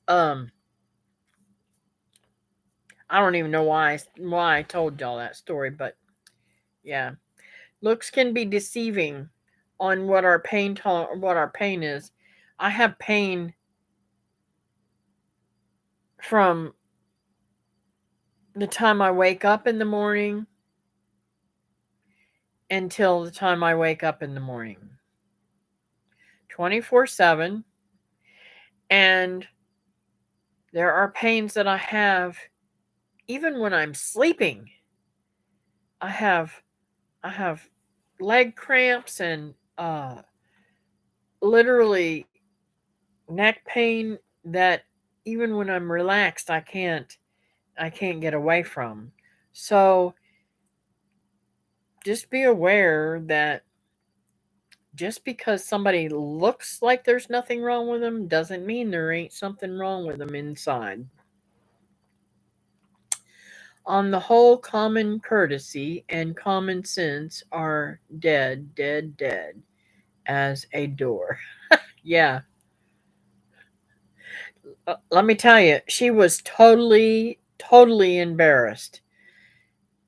um, I don't even know why I told y'all that story, but yeah, looks can be deceiving on what our pain is. I have pain from the time I wake up in the morning until the time I wake up in the morning, 24/7. And there are pains that I have even when I'm sleeping. I have I have leg cramps and literally neck pain that even when I'm relaxed I can't get away from. So just be aware that just because somebody looks like there's nothing wrong with them doesn't mean there ain't something wrong with them inside. On the whole, common courtesy and common sense are dead, dead, dead as a door. Yeah, let me tell you, she was totally, totally embarrassed.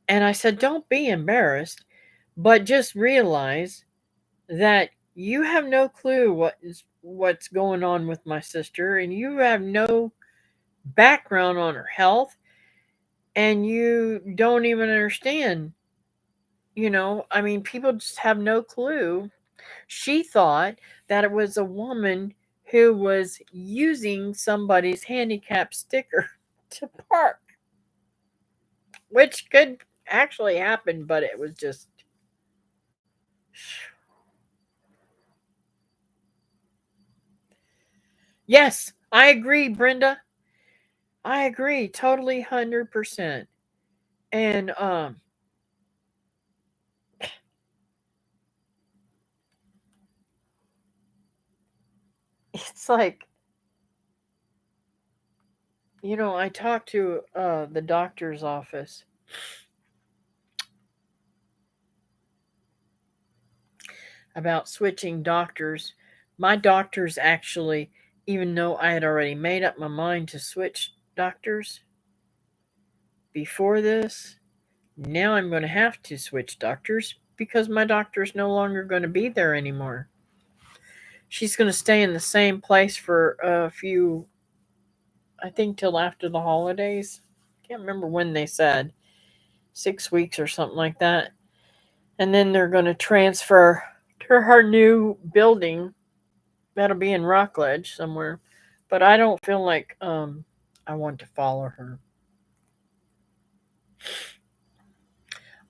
And I said, don't be embarrassed, but just realize that you have no clue what's going on with my sister, and you have no background on her health, and you don't even understand. I mean, people just have no clue. She thought that it was a woman who was using somebody's handicap sticker to park, which could actually happen, but it was just. Yes, I agree, Brenda. I agree totally 100%. And it's like, I talked to the doctor's office about switching doctors. My doctors actually, even though I had already made up my mind to switch doctors before this, now I'm going to have to switch doctors because my doctor's no longer going to be there anymore. She's going to stay in the same place for a few, I think, till after the holidays. Can't remember when they said, 6 weeks or something like that. And then they're going to transfer to her new building that'll be in Rockledge somewhere. But I don't feel like I want to follow her.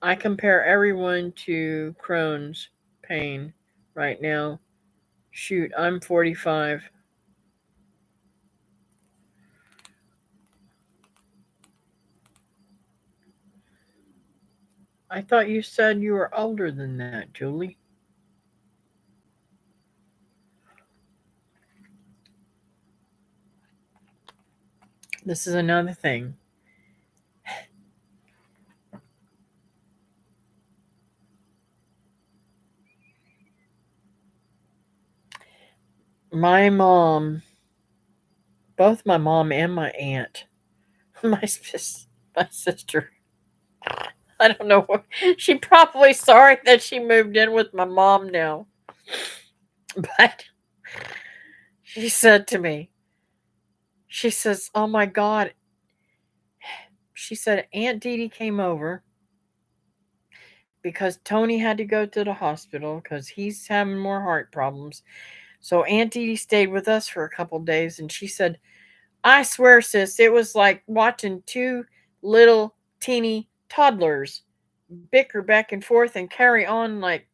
I compare everyone to Crohn's pain right now. Shoot, I'm 45. I thought you said you were older than that, Julie. This is another thing. My mom, both my mom and my aunt, my sister, I don't know what, she probably sorry that she moved in with my mom now. But she said to me, she says, "Oh my God." She said, Aunt Dee Dee came over because Tony had to go to the hospital because he's having more heart problems. So Aunt Dee Dee stayed with us for a couple days. And she said, I swear, sis, it was like watching two little teeny toddlers bicker back and forth and carry on like,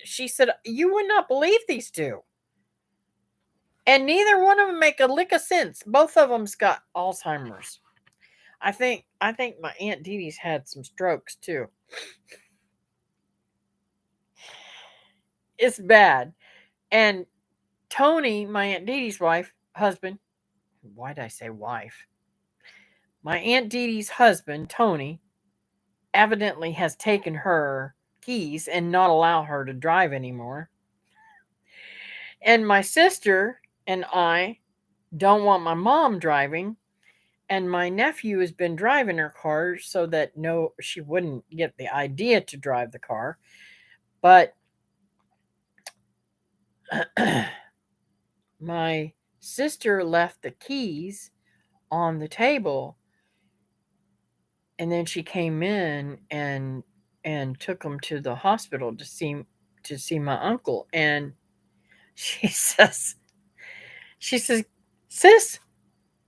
she said, you would not believe these two. And neither one of them make a lick of sense. Both of them's got Alzheimer's. I think my Aunt Dee Dee's had some strokes too. It's bad. And Tony, my Aunt Dee Dee's husband, why did I say wife? My Aunt Dee Dee's husband, Tony, evidently has taken her keys and not allow her to drive anymore. And my sister and I don't want my mom driving. And my nephew has been driving her car so that no, she wouldn't get the idea to drive the car. But my sister left the keys on the table, and then she came in and took him to the hospital to see my uncle. And she says she says, sis,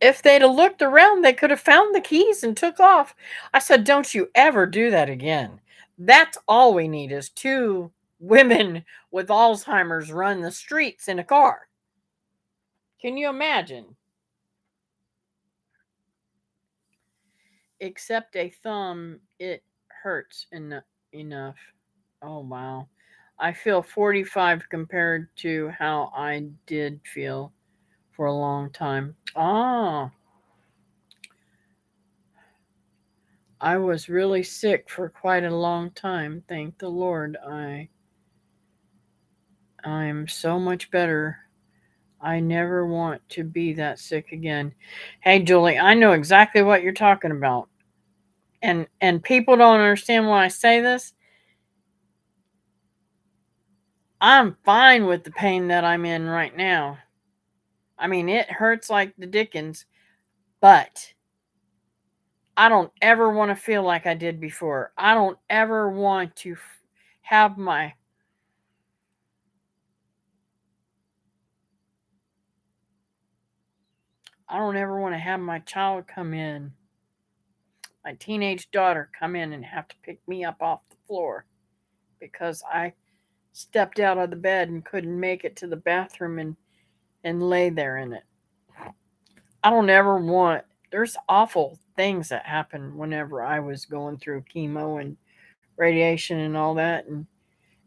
if they'd have looked around, they could have found the keys and took off. I said, don't you ever do that again. That's all we need is two women with Alzheimer's run the streets in a car. Can you imagine? Except a thumb, it hurts enough. Oh, wow. I feel 45 compared to how I did feel for a long time. Ah, I was really sick for quite a long time. Thank the Lord. I'm so much better. I never want to be that sick again. Hey, Julie, I know exactly what you're talking about. And people don't understand why I say this. I'm fine with the pain that I'm in right now. I mean, it hurts like the dickens, but I don't ever want to feel like I did before. I don't ever want to have my I don't ever want to have my child come in, my teenage daughter come in and have to pick me up off the floor because I stepped out of the bed and couldn't make it to the bathroom and lay there in it. I don't ever want, there's awful things that happened whenever I was going through chemo and radiation and all that.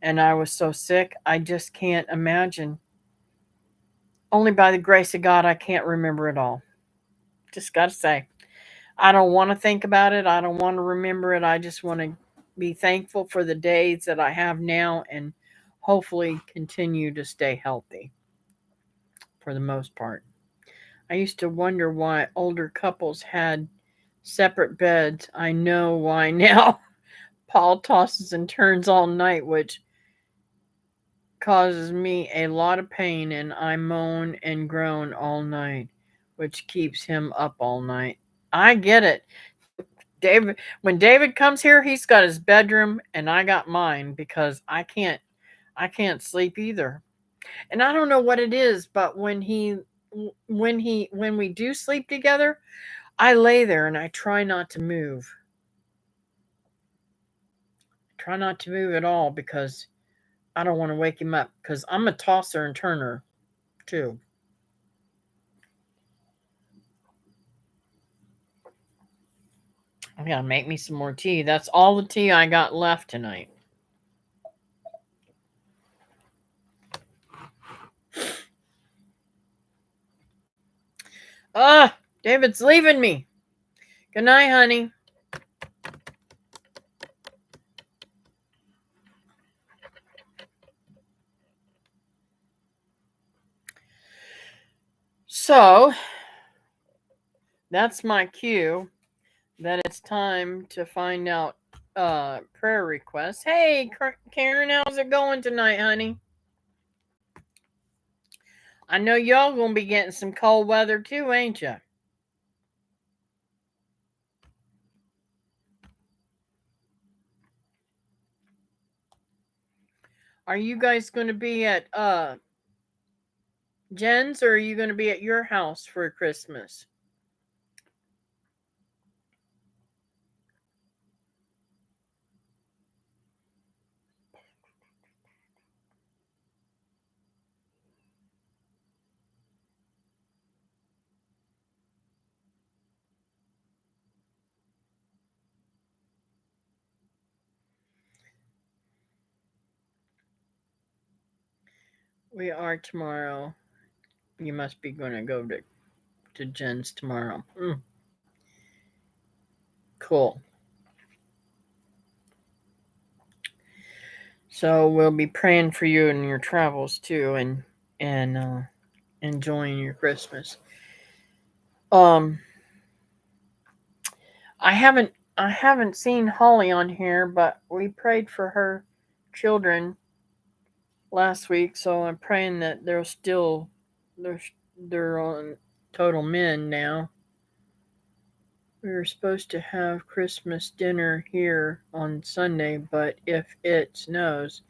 And I was so sick, I just can't imagine. Only by the grace of God, I can't remember it all. Just got to say, I don't want to think about it. I don't want to remember it. I just want to be thankful for the days that I have now and hopefully continue to stay healthy for the most part. I used to wonder why older couples had separate beds. I know why now. Paul tosses and turns all night, which causes me a lot of pain, and I moan and groan all night, which keeps him up all night. I get it. David, when David comes here, he's got his bedroom and I got mine because I can't sleep either. And I don't know what it is, but when we do sleep together, I lay there and I try not to move. Try not to move at all because I don't want to wake him up because I'm a tosser and turner too. I gotta make me some more tea. That's all the tea I got left tonight. Ah, David's leaving me. Good night, honey. So that's my cue that it's time to find out prayer requests. Hey, Karen, how's it going tonight, honey? I know y'all gonna be getting some cold weather too, ain't ya? Are you guys gonna be at Jen's or are you gonna be at your house for Christmas? We are tomorrow. You must be gonna go to Jen's tomorrow. Cool. So we'll be praying for you in your travels too, and enjoying your Christmas. Um, I haven't seen Holly on here, but we prayed for her children last week, so I'm praying that they're they're on total men now. We were supposed to have Christmas dinner here on Sunday, but if it snows,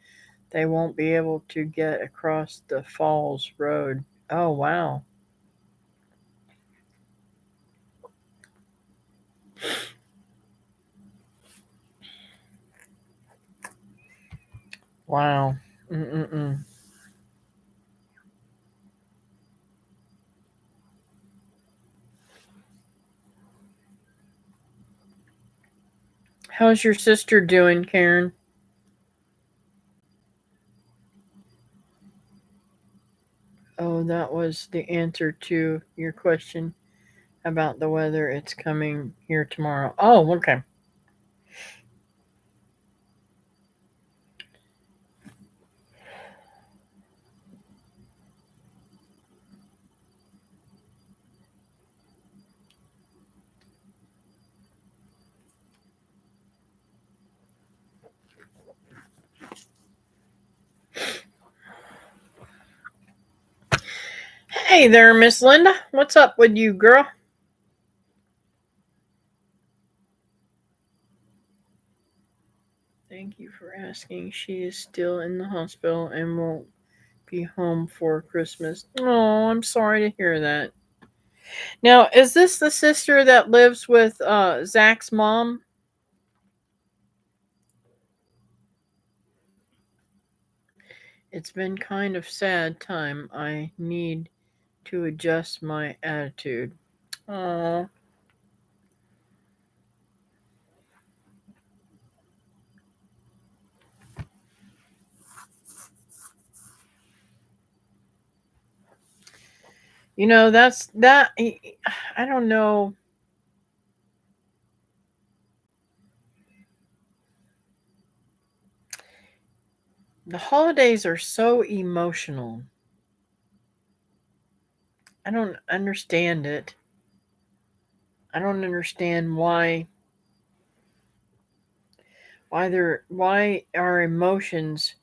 they won't be able to get across the Falls Road. Oh, wow. Wow. Mm-mm-mm. How's your sister doing, Karen? Oh, that was the answer to your question about the weather. It's coming here tomorrow. Oh, okay. Hey there, Miss Linda. What's up with you, girl? Thank you for asking. She is still in the hospital and won't be home for Christmas. Oh, I'm sorry to hear that. Now, is this the sister that lives with Zach's mom? It's been kind of sad time. I need to adjust my attitude. Oh, that's that. I don't know. The holidays are so emotional. I don't understand it. I don't understand why our emotions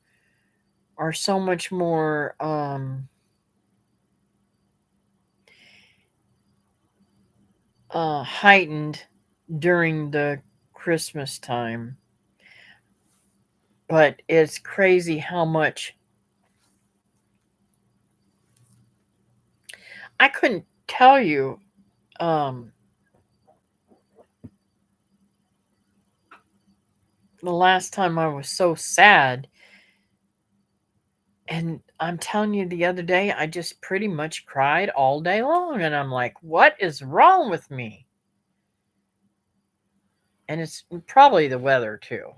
are so much more heightened during the Christmas time. But it's crazy how much I couldn't tell you um, the last time I was so sad. And I'm telling you, the other day, I just pretty much cried all day long. And I'm like, what is wrong with me? And it's probably the weather, too.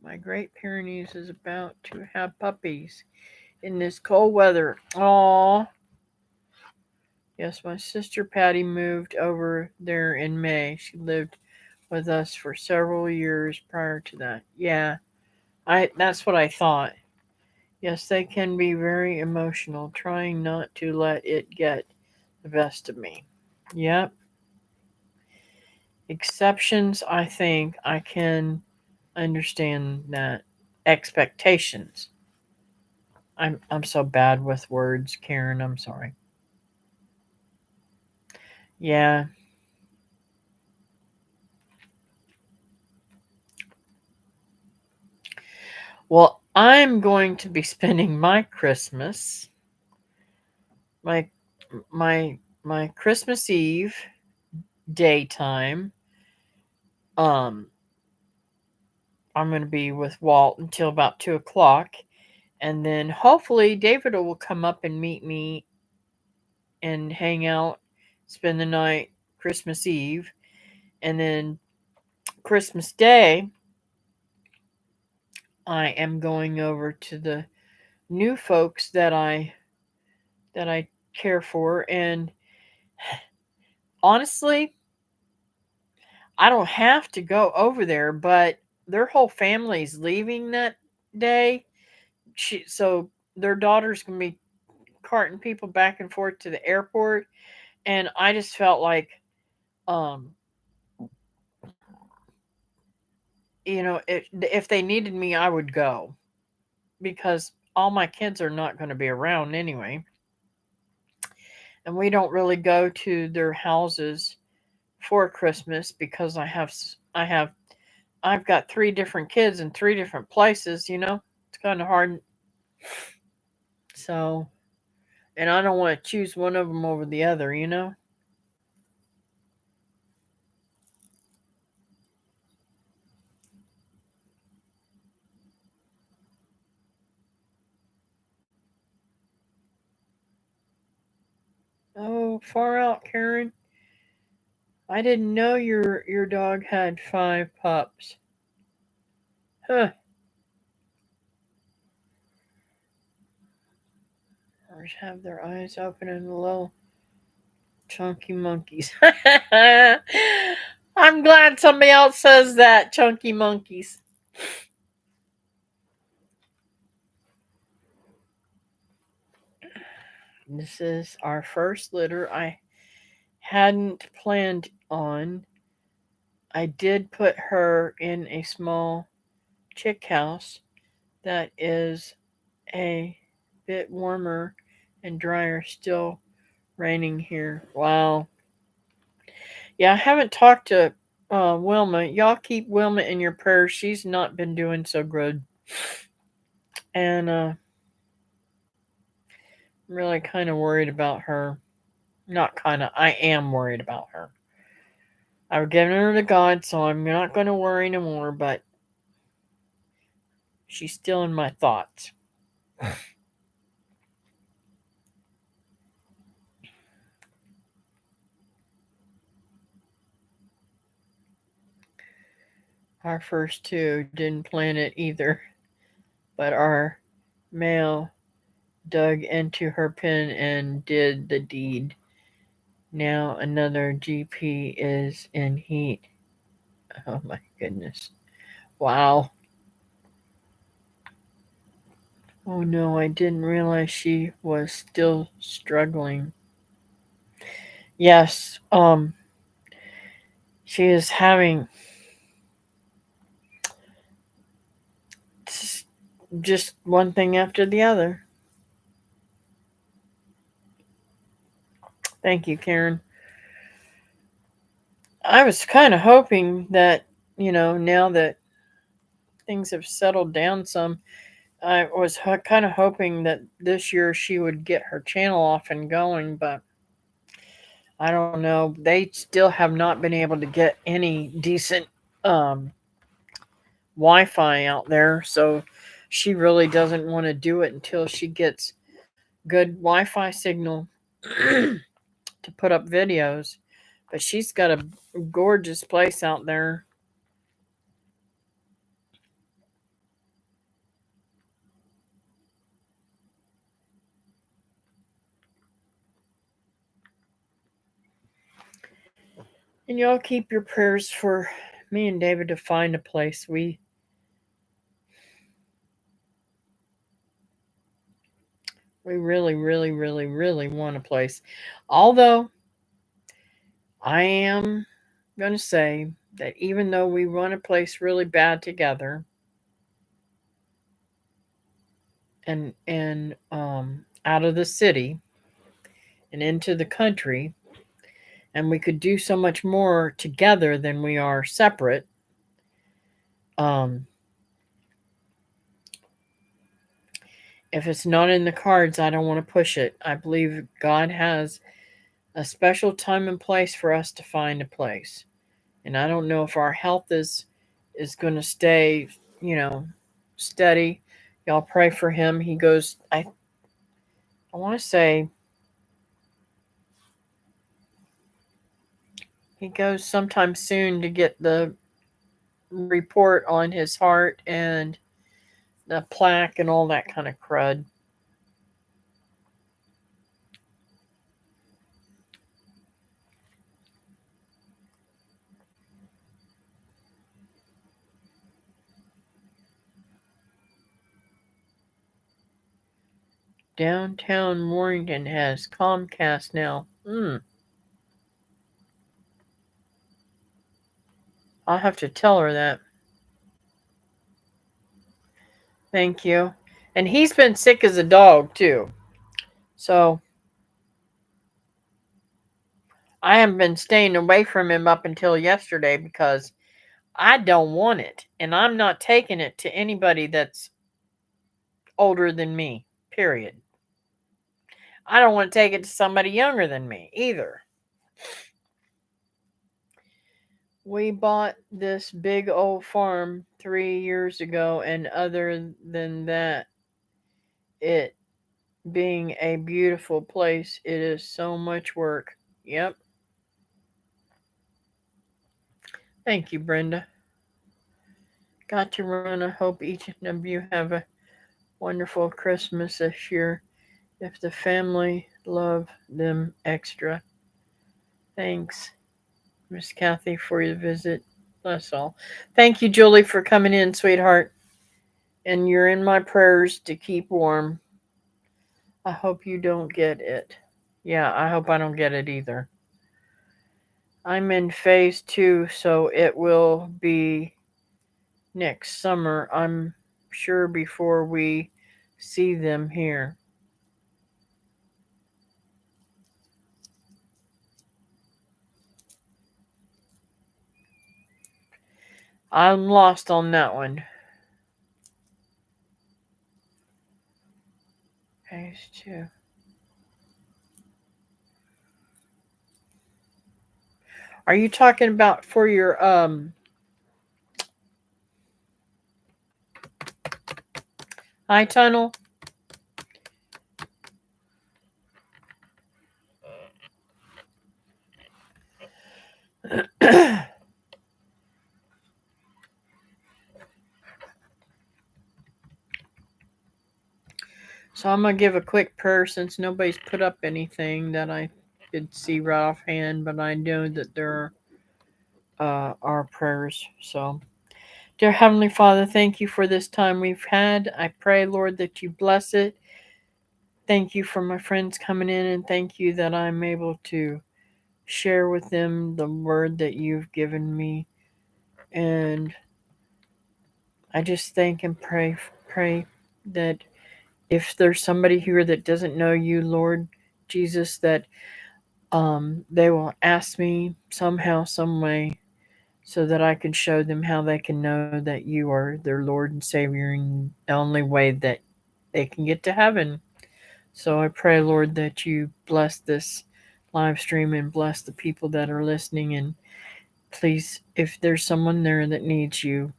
My Great Pyrenees is about to have puppies in this cold weather. Aw. Yes, my sister Patty moved over there in May. She lived with us for several years prior to that. Yeah, that's what I thought. Yes, they can be very emotional, trying not to let it get the best of me. Yep. Exceptions, I think I can understand that. Expectations. I'm so bad with words, Karen. I'm sorry. Yeah. Well, I'm going to be spending my Christmas, my my Christmas Eve daytime. Um, I'm going to be with Walt until about 2 o'clock, and then hopefully David will come up and meet me and hang out, spend the night Christmas Eve, and then Christmas Day I am going over to the new folks that I care for, and honestly, I don't have to go over there, but their whole family's leaving that day. So their daughter's gonna be carting people back and forth to the airport, and I just felt like, um, if they needed me, I would go because all my kids are not going to be around anyway, and we don't really go to their houses for Christmas because I've got three different kids in three different places. It's kind of hard. So, and I don't want to choose one of them over the other. Oh, far out, Karen. I didn't know your dog had five pups. Huh. Or have their eyes open and little chunky monkeys. I'm glad somebody else says that, chunky monkeys. This is our first litter. I hadn't planned on. I did put her in a small chick house that is a bit warmer and drier. Still raining here. Wow. Yeah, I haven't talked to Wilma. Y'all keep Wilma in your prayers. She's not been doing so good. And I'm really kind of worried about her. Not kind of, I am worried about her. I've given her to God, so I'm not going to worry no more, but she's still in my thoughts. Our first two didn't plan it either, but our male dug into her pen and did the deed. Now another GP is in heat. Oh my goodness. Wow. Oh no, I didn't realize she was still struggling. Yes, she is having just one thing after the other. Thank you, Karen. I was kind of hoping that, now that things have settled down some, I was kind of hoping that this year she would get her channel off and going, but I don't know. They still have not been able to get any decent um, Wi Fi out there, so she really doesn't want to do it until she gets good Wi Fi signal to put up videos. But she's got a gorgeous place out there. And y'all keep your prayers for me and David to find a place. We really, really, really, really want a place. Although I am going to say that even though we want a place really bad together and out of the city and into the country, and we could do so much more together than we are separate. Um, if it's not in the cards, I don't want to push it. I believe God has a special time and place for us to find a place. And I don't know if our health is going to stay, you know, steady. Y'all pray for him. He goes I want to say he goes sometime soon to get the report on his heart and the plaque and all that kind of crud. Downtown Warrington has Comcast now. I'll have to tell her that. Thank you. And he's been sick as a dog too. So I have been staying away from him up until yesterday because I don't want it. And I'm not taking it to anybody that's older than me, period. I don't want to take it to somebody younger than me either. We bought this big old farm 3 years ago, and other than that, it being a beautiful place, it is so much work. Yep. Thank you, Brenda. Got to run. I hope each of you have a wonderful Christmas this year. If the family love them extra. Thanks, Miss Kathy, for your visit. That's all. Thank you, Julie, for coming in, sweetheart. And you're in my prayers to keep warm. I hope you don't get it. Yeah, I hope I don't get it either. I'm in phase 2, so it will be next summer, I'm sure, before we see them here. I'm lost on that one. too. Are you talking about for your eye tunnel? So I'm gonna give a quick prayer since nobody's put up anything that I could see right offhand, but I know that there are prayers. So, dear Heavenly Father, thank you for this time we've had. I pray, Lord, that you bless it. Thank you for my friends coming in, and thank you that I'm able to share with them the word that you've given me. And I just thank and pray that if there's somebody here that doesn't know you, Lord Jesus, that they will ask me somehow, some way, so that I can show them how they can know that you are their Lord and Savior and the only way that they can get to heaven. So I pray, Lord, that you bless this live stream and bless the people that are listening. And please, if there's someone there that needs you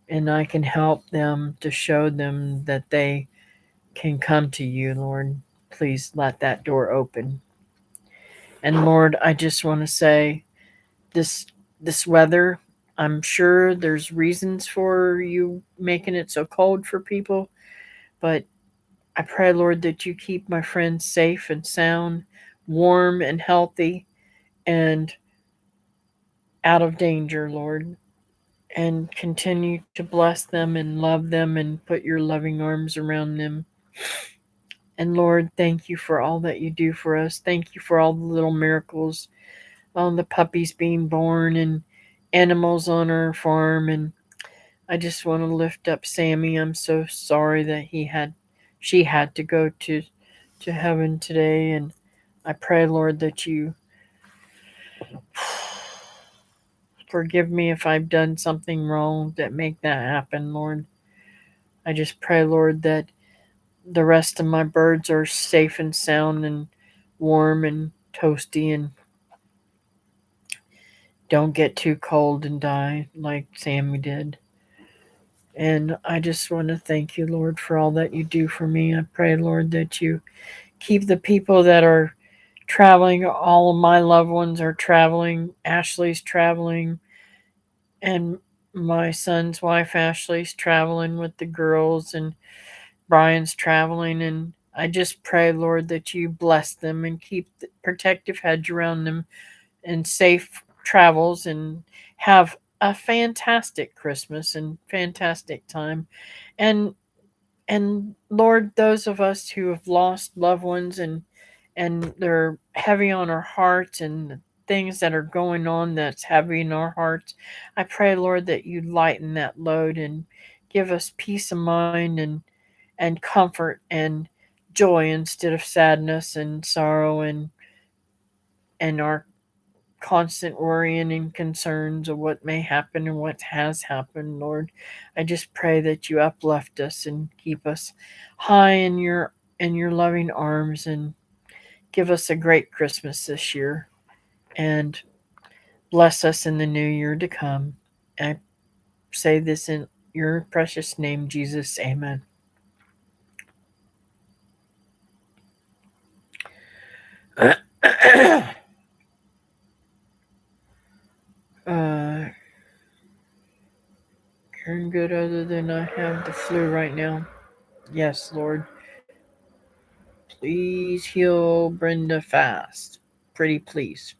and I can help them to show them that they can come to you, Lord, please let that door open. And Lord, I just want to say this this weather, I'm sure there's reasons for you making it so cold for people, but I pray, Lord, that you keep my friends safe and sound, warm and healthy, and out of danger, Lord. And continue to bless them and love them and put your loving arms around them. And Lord, thank you for all that you do for us. Thank you for all the little miracles, all the puppies being born and animals on our farm. And I just want to lift up Sammy. I'm so sorry that she had to go to heaven today. And I pray, Lord, that you forgive me if I've done something wrong that make that happen, Lord. I just pray, Lord, that the rest of my birds are safe and sound and warm and toasty and don't get too cold and die like Sammy did. And I just want to thank you, Lord, for all that you do for me. I pray, Lord, that you keep the people that are traveling. All of my loved ones are traveling. Ashley's traveling, and my son's wife, Ashley's traveling with the girls, and Brian's traveling. And I just pray, Lord, that you bless them and keep the protective hedge around them and safe travels and have a fantastic Christmas and fantastic time. And Lord, those of us who have lost loved ones and they're heavy on our hearts and the things that are going on that's heavy in our hearts, I pray, Lord, that you lighten that load and give us peace of mind and comfort and joy instead of sadness and sorrow and our constant worrying and concerns of what may happen and what has happened, Lord. I just pray that you uplift us and keep us high in your loving arms and give us a great Christmas this year and bless us in the new year to come. I say this in your precious name, Jesus. Amen. uh, Hearing good other than I have the flu right now. Yes, Lord. Please heal Brenda fast. Pretty please.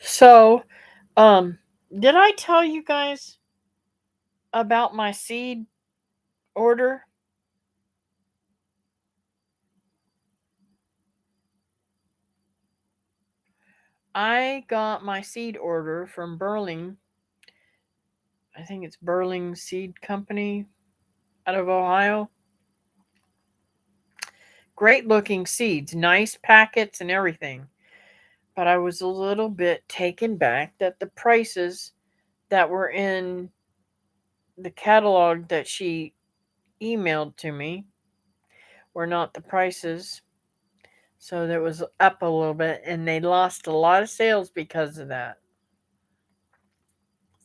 So, um, did I tell you guys about my seed order? I got my seed order from Burling. I think it's Burling Seed Company out of Ohio. Great looking seeds, nice packets and everything. but I was a little bit taken back that the prices that were in the catalog that she emailed to me were not the prices. So that was up a little bit, and they lost a lot of sales because of that.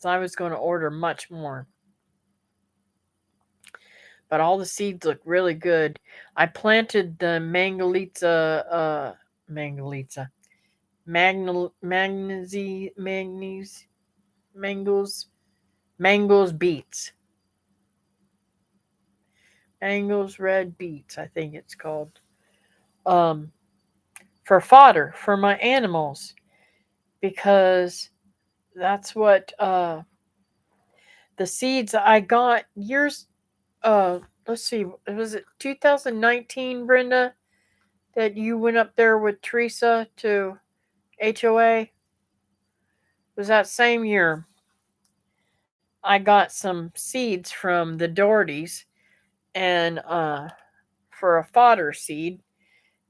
So I was going to order much more. But all the seeds look really good. I planted the Mangalitsa, Mangos beets. Mangos red beets, I think it's called. Um, for fodder for my animals because that's what the seeds I got years let's see, was it 2019, Brenda, that you went up there with Teresa to HOA? It was that same year. I got some seeds from the Dohertys and for a fodder seed,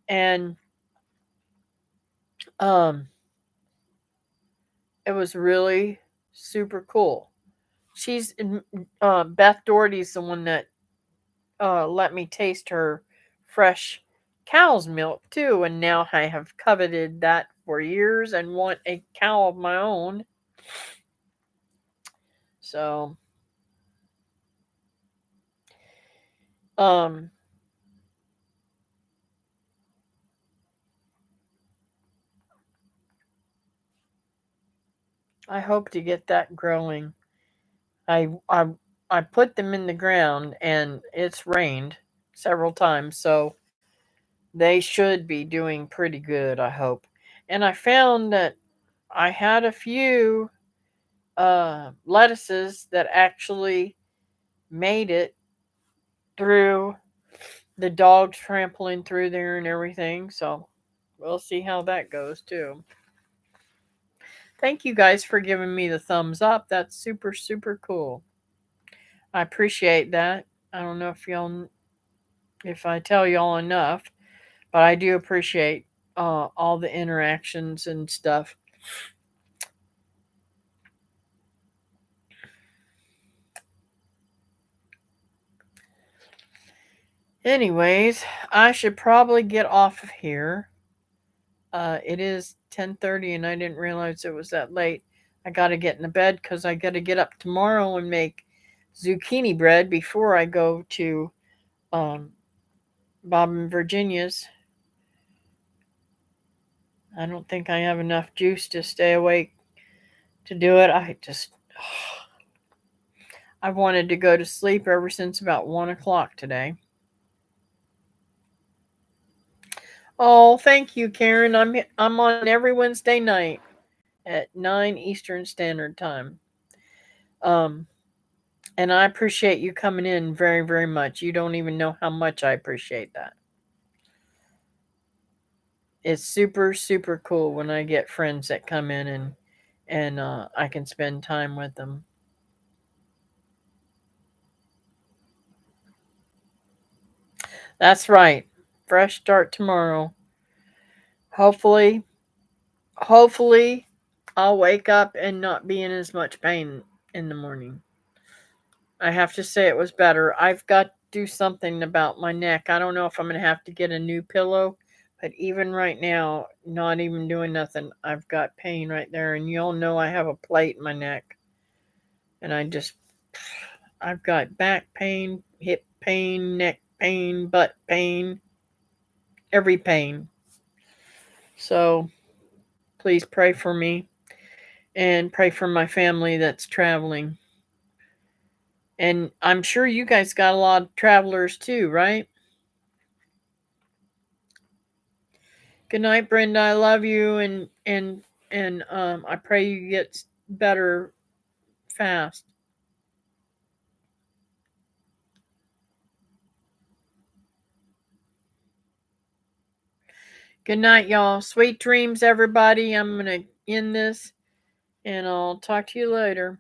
and um it was really super cool. She's Beth Doherty's the one that let me taste her fresh cow's milk too, and now I have coveted that for years and want a cow of my own. So, um, I hope to get that growing. I I I put them in the ground and it's rained several times, so they should be doing pretty good, I hope. And I found that I had a few lettuces that actually made it through the dogs trampling through there and everything. So we'll see how that goes too. Thank you guys for giving me the thumbs up. That's super, super cool. I appreciate that. I don't know if I tell y'all enough, but I do appreciate all the interactions and stuff. Anyways, I should probably get off of here. It is 10:30 and I didn't realize it was that late. I got to get in the bed cuz I got to get up tomorrow and make zucchini bread before I go to um, Bob and Virginia's. I don't think I have enough juice to stay awake to do it. I've wanted to go to sleep ever since about 1 o'clock today. Oh, thank you, Karen. I'm on every Wednesday night at 9 Eastern Standard Time. Um, and I appreciate you coming in very, very much. You don't even know how much I appreciate that. It's super, super cool when I get friends that come in and I can spend time with them. That's right. Fresh start tomorrow. Hopefully, hopefully, I'll wake up and not be in as much pain in the morning. I have to say it was better. I've got to do something about my neck. I don't know if I'm going to have to get a new pillow, but even right now, not even doing nothing, I've got pain right there. And y'all know I have a plate in my neck. And I've got back pain, hip pain, neck pain, butt pain, every pain. So please pray for me and pray for my family that's traveling. And I'm sure you guys got a lot of travelers too, right? Good night, Brenda. I love you, and I pray you get better fast. Good night, y'all. Sweet dreams, everybody. I'm gonna end this, and I'll talk to you later.